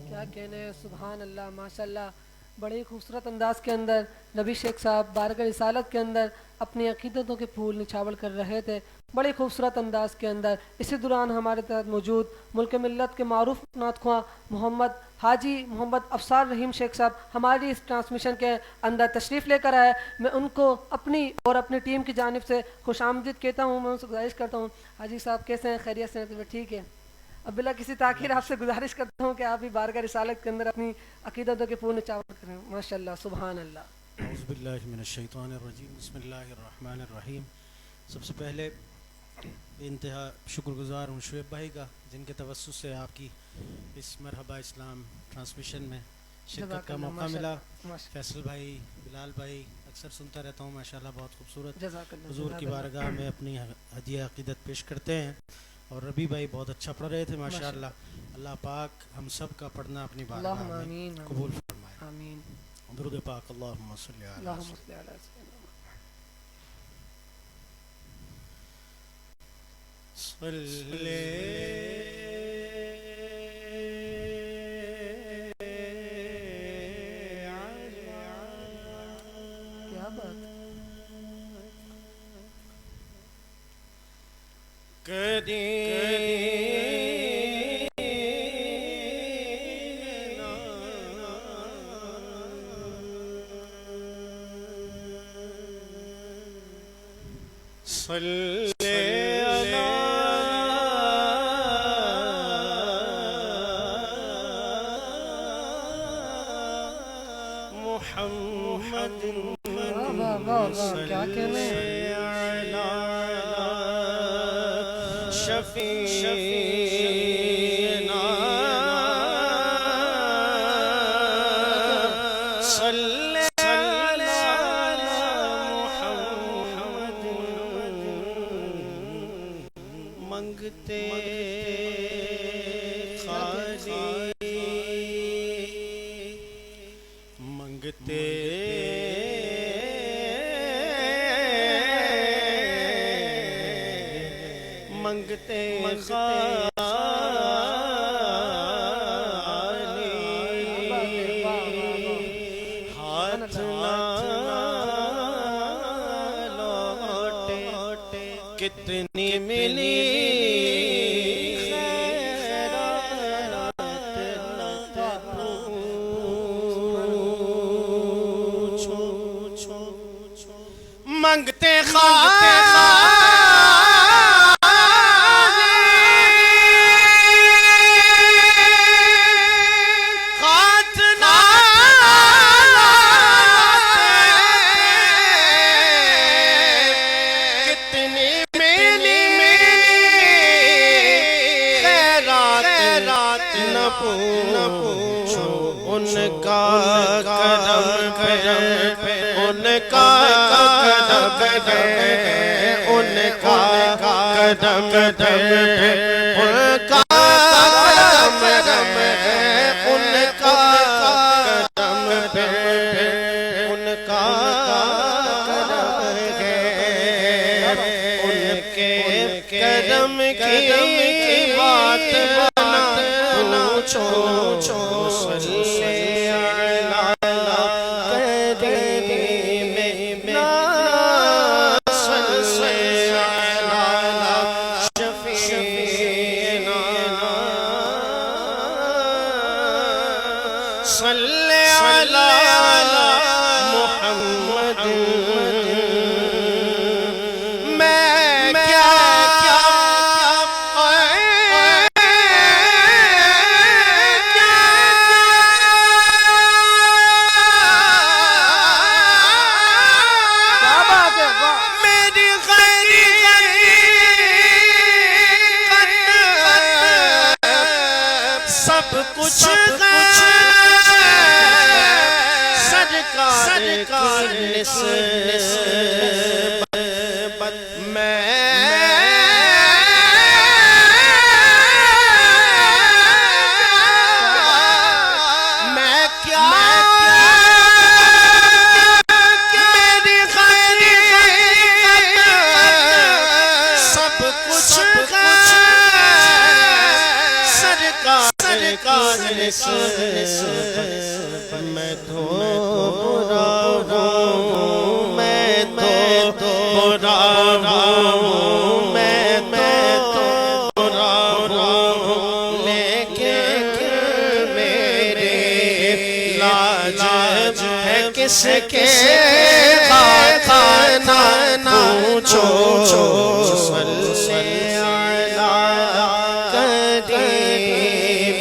क्या कहने हैं, सुभान अल्लाह, माशाल्लाह। बड़े ही खूबसूरत अंदाज के अंदर नबी शेख साहब बारगाह रिसालत के अंदर अपनी अकीदतों के फूल निछावर कर रहे थे, बड़े खूबसूरत अंदाज के अंदर। इसी दौरान हमारे तहत मौजूद मुल्क मिल्लत के मारूफ नात ख्वां मोहम्मद हाजी मोहम्मद अफसार रहीम शेख साहब हमारी इस ट्रांसमिशन के अंदर तशरीफ़ लेकर आए। मैं उनको अपनी और अपनी टीम की जानिब से खुश आमदीद कहता हूँ। मैं उनसे गुजारिश करता हूँ, हाजी साहब कैसे हैं, खैरियत से हैं? तो ठीक है। अब बिला किसी ताख़ीर आपसे गुजारिश करता हूँ कि आप भी बारगाह रिसालत के अंदर अपनी अक़ीदतों के पूर्ण चावल करें। माशाअल्लाह, सुभान अल्लाह। औज़ुबिल्लाहिमिनश्शैतानिर्रजीम, बिस्मिल्लाहिर्रहमानिर्रहीम। सबसे पहले इंतहा शुक्रगुज़ार हूँ शुएब भाई का, जिनके तवस्सुस से आपकी इस मरहबा इस्लाम ट्रांसमिशन में शिरकत का मौका मिला। फैसल भाई, बिलाल भाई अक्सर सुनता रहता हूँ, माशाल्लाह बहुत खूबसूरत हुज़ूर की बारगाह में अपनी हदिया अक़ीदत पेश करते हैं। और रबी भाई बहुत अच्छा पढ़ रहे थे माशाल्लाह। अल्लाह पाक हम सब का पढ़ना अपनी बारगाह में कबूल फरमाए। आमीन। दुरूद पाक अल्लाहुम्मा सल्ली अला क्या बात। क्या कहने मंगते मंगते मंगते हाथ ना लौटे कितनी मिली मंगते कितनी मिली खैरात न पूछो उनका कदम पे उनका कदम पे उनका कदम पे उनका कदम पे उनका कदम पे उनका कदम है उनके कदम की बात पूछो मैं तो बुरा हूँ मैं तो बुरा हूँ मैं तो बुरा हूँ लेकिन मेरे किसके खाना पूछो सल्ले अला करीम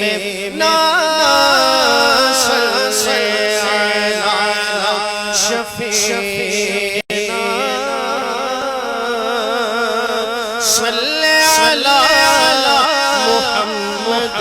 ना सल्ले अला शफीना सल्ले अला मुहम्मद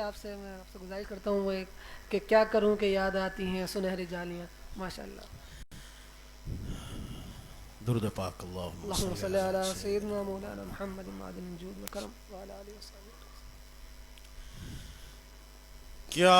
आपसे मैं आपसे गुजारिश करता हूँ वो कि क्या करूँ कि याद आती हैं सुनहरी जालियाँ माशाल्लाह। दुरूद पाक अल्लाहुम्मा सल्ली अला सय्यिदिना मौलाना मुहम्मद मादिन जूद व करम व अला आलिहि व सल्लम। क्या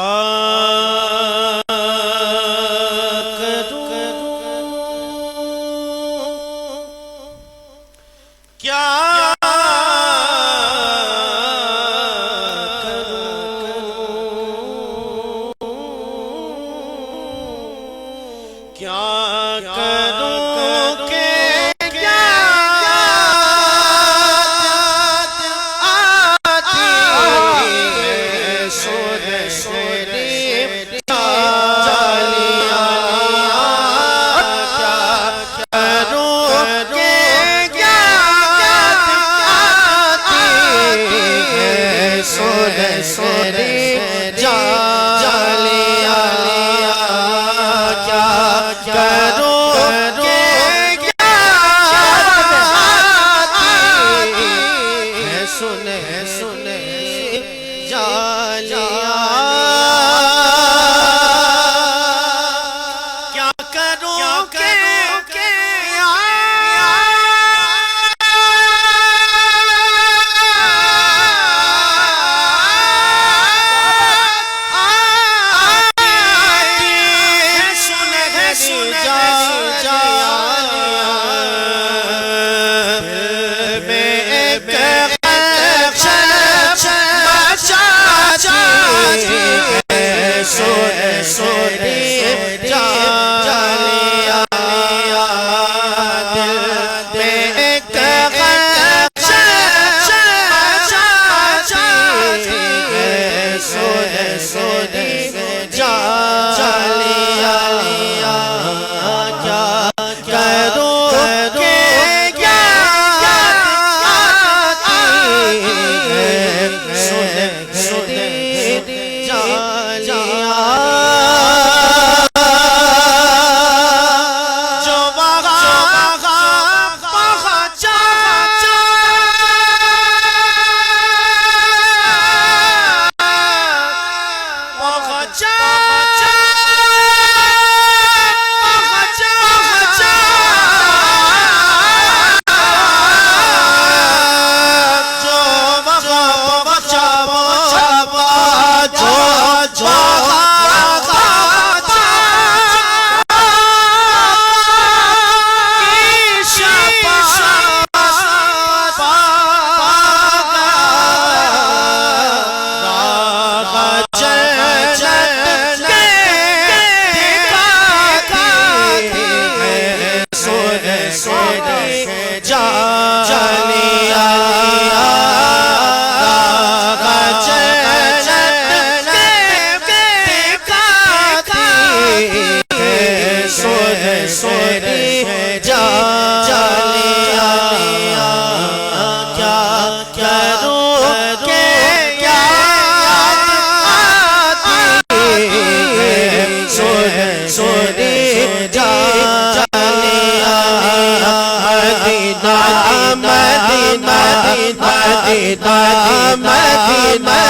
Medina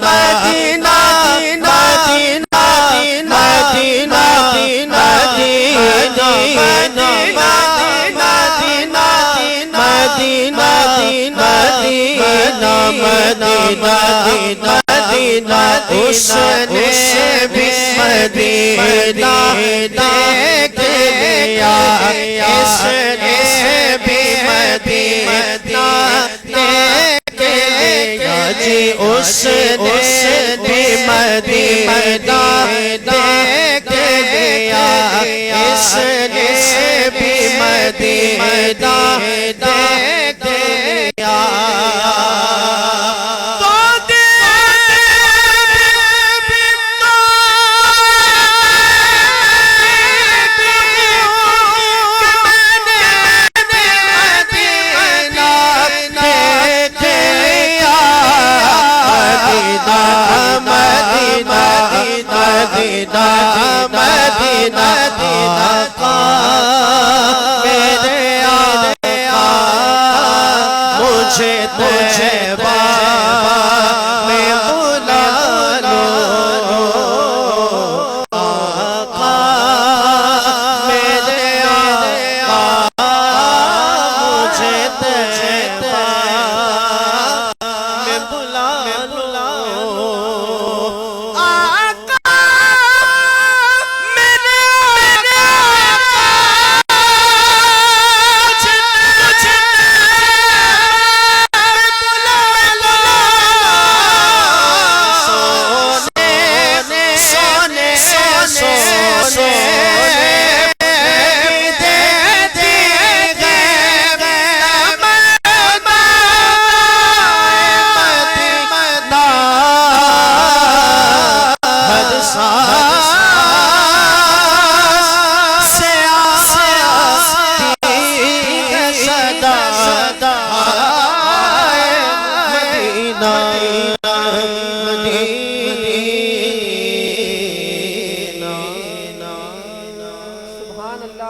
Medina Medina Medina Medina Medina उसने भी मदीना देख लिया इसने भी मदीना देख लिया जी उसने भी मदीना देख लिया इसने भी मदीना देख लिया मदीना आका मेरे आका मुझे तैबा में बुला लो आका मेरे आका मुझे तैबा में बुला लो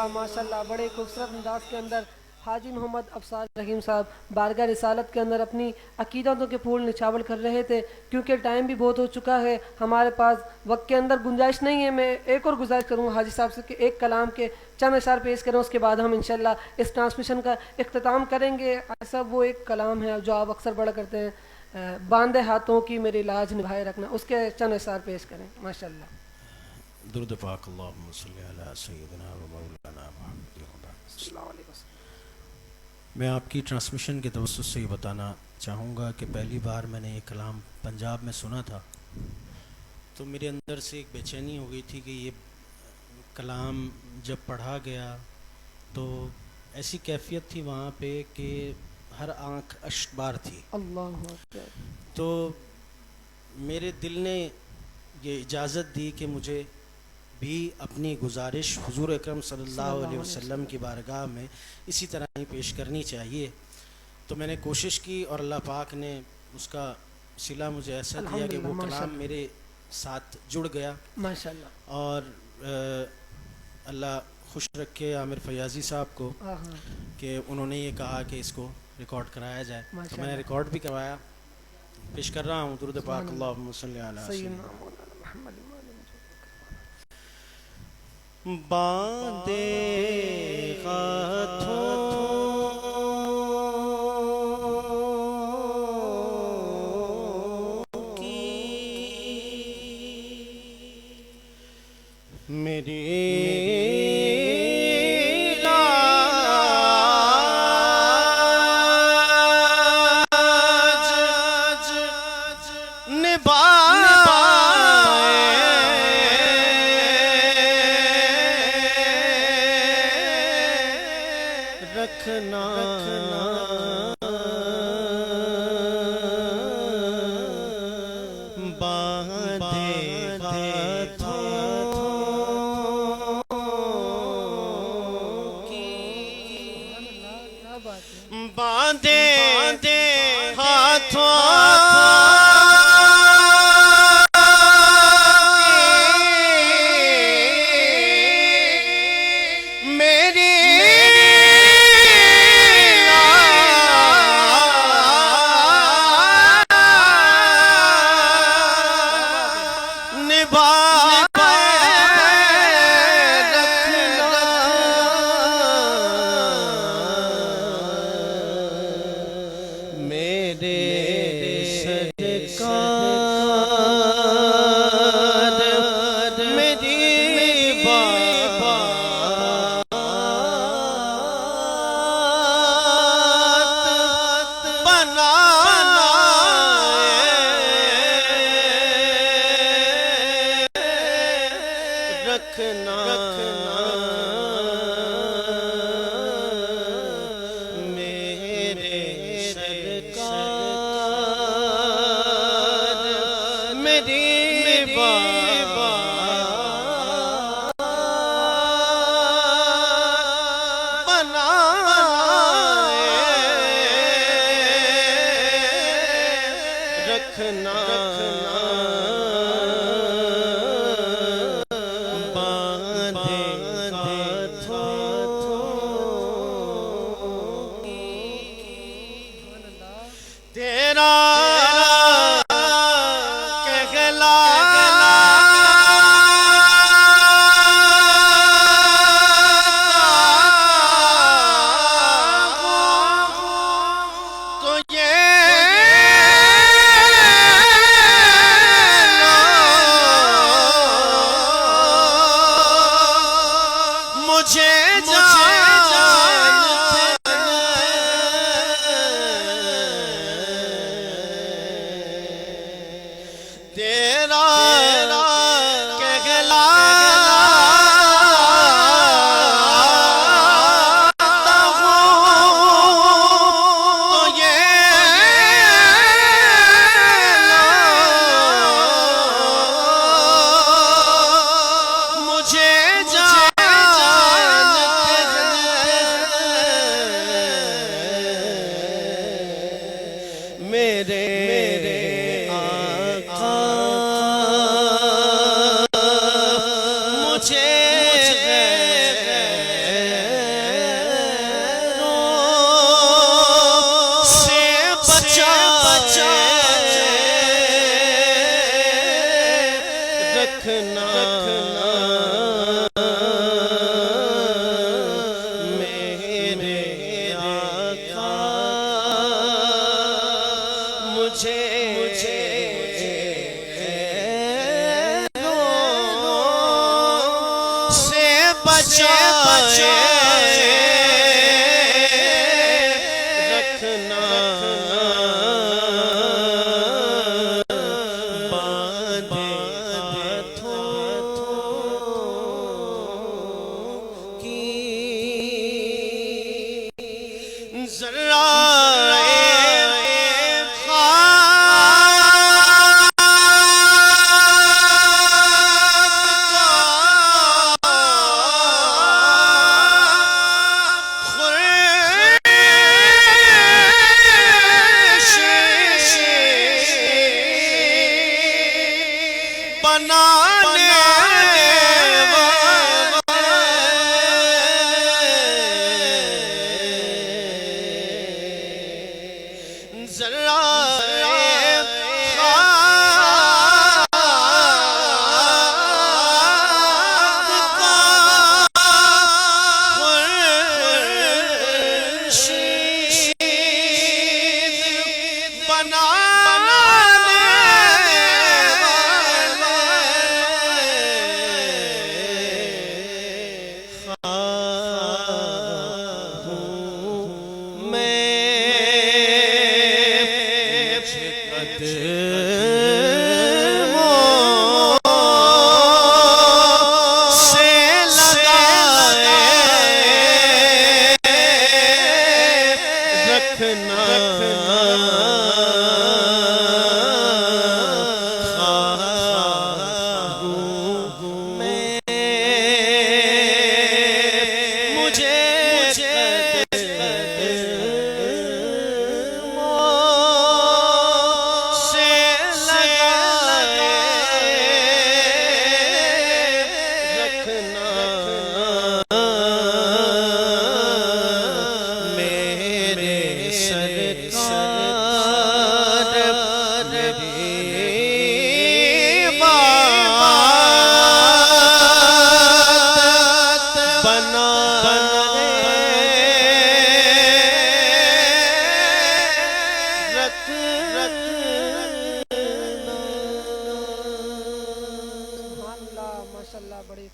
माशाल्लाह बड़े खूबसूरत अंदाज के अंदर हाजी मोहम्मद अफसार रहीम साहब बारगाह रिसालत के अंदर अपनी अकीदतों के फूल निछावर कर रहे थे। क्योंकि टाइम भी बहुत हो चुका है, हमारे पास वक्त के अंदर गुंजाइश नहीं है। मैं एक और गुजारिश करूँगा हाजी साहब से कि एक कलाम के चंद अशार पेश करें, उसके बाद हम इंशाल्लाह इस ट्रांसमिशन का इख्तिताम करेंगे। ऐसा वो एक कलाम है जो आप अक्सर बड़ा करते हैं, बांधे हाथों की मेरी लाज निभाए रखना, उसके चंद अशार पेश करें माशाल्लाह। दुरूद पाक अल्लाहुम्मा सल्ली अला सय्यिदिना व मौलाना मुहम्मद सल्लल्लाहु अलैहि वसल्लम। मैं आपकी ट्रांसमिशन के तवज्जुह से ये बताना चाहूँगा कि पहली बार मैंने ये कलाम पंजाब में सुना था तो मेरे अंदर से एक बेचैनी हो गई थी कि ये कलाम जब पढ़ा गया तो ऐसी कैफियत थी वहाँ पे कि हर आँख अश्कबार थी। अल्लाह अकबर। तो मेरे दिल ने ये इजाज़त दी कि मुझे भी अपनी गुजारिश हुजूर अकरम सल्लल्लाहु अलैहि वसल्लम की बारगाह में इसी तरह ही पेश करनी चाहिए। तो मैंने कोशिश की और अल्लाह पाक ने उसका सिला मुझे ऐसा दिया कि वो कलाम मेरे साथ जुड़ गया माशाल्लाह। और अल्लाह खुश रखे आमिर फयाजी साहब को कि उन्होंने ये कहा कि इसको रिकॉर्ड कराया जाए, तो मैंने रिकॉर्ड भी करवाया। पेश कर रहा हूँ दुरूद पाक अल्लाहुम्मा सल्ली अला सय्यिदिना बांधे हाथों की मेरी लाज रखना बांधे हाथों की बांधे हाथों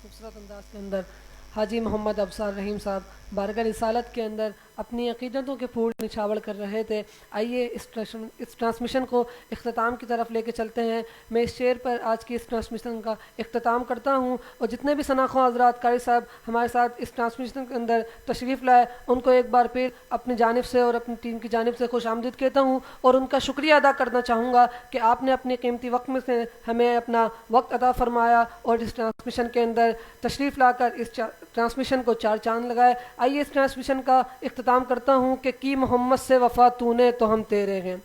खूबसूरत अंदाज के अंदर हाजी मोहम्मद अबसार रहीम साहब बारगाह रिसालत के अंदर अपनी अकीदतों के फूल निछावर कर रहे थे। आइए इस ट्रांसमिशन को इख्तिताम की तरफ लेके चलते हैं। मैं इस शेर पर आज की इस ट्रांसमिशन का इख्तिताम करता हूँ और जितने भी सनाखों हज़रात कारी साहब हमारे साथ इस ट्रांसमिशन के अंदर तशरीफ़ लाए उनको एक बार फिर अपनी जानिब से और अपनी टीम की जानिब से खुश आमदीद कहता हूँ और उनका शुक्रिया अदा करना चाहूँगा कि आपने अपने कीमती वक्त में से हमें अपना वक्त अदा फरमाया और इस ट्रांसमिशन के अंदर तशरीफ़ लाकर इस ट्रांसमिशन को चार चांद लगाए। आइए इस ट्रांसमिशन का इख्तिताम करता हूँ कि की मोहम्मद से वफ़ा तूने तो हम तेरे हैं,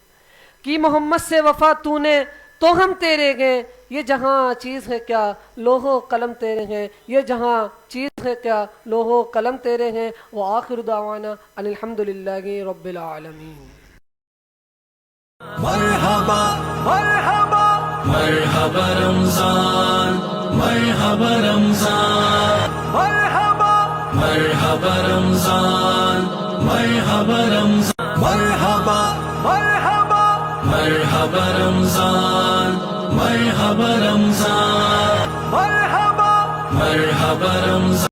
की मोहम्मद से वफ़ा तूने तो हम तेरे हैं, ये जहाँ चीज़ है क्या लोहो कलम तेरे हैं, ये जहाँ चीज़ है क्या लोहो कलम तेरे हैं। व आखिर दावाना अनिल हम्दुलिल्लाहि रब्बिल आलमीन। मरहबा मरहबा मरहबा रमजान, मरहबा रमजान, मरहबा मरहबा रमजान, मरहबा रमजान, मरहबा मरहबा मरहबा रमजान, मरहबा रमजान, मरहबा मरहबा रमजान।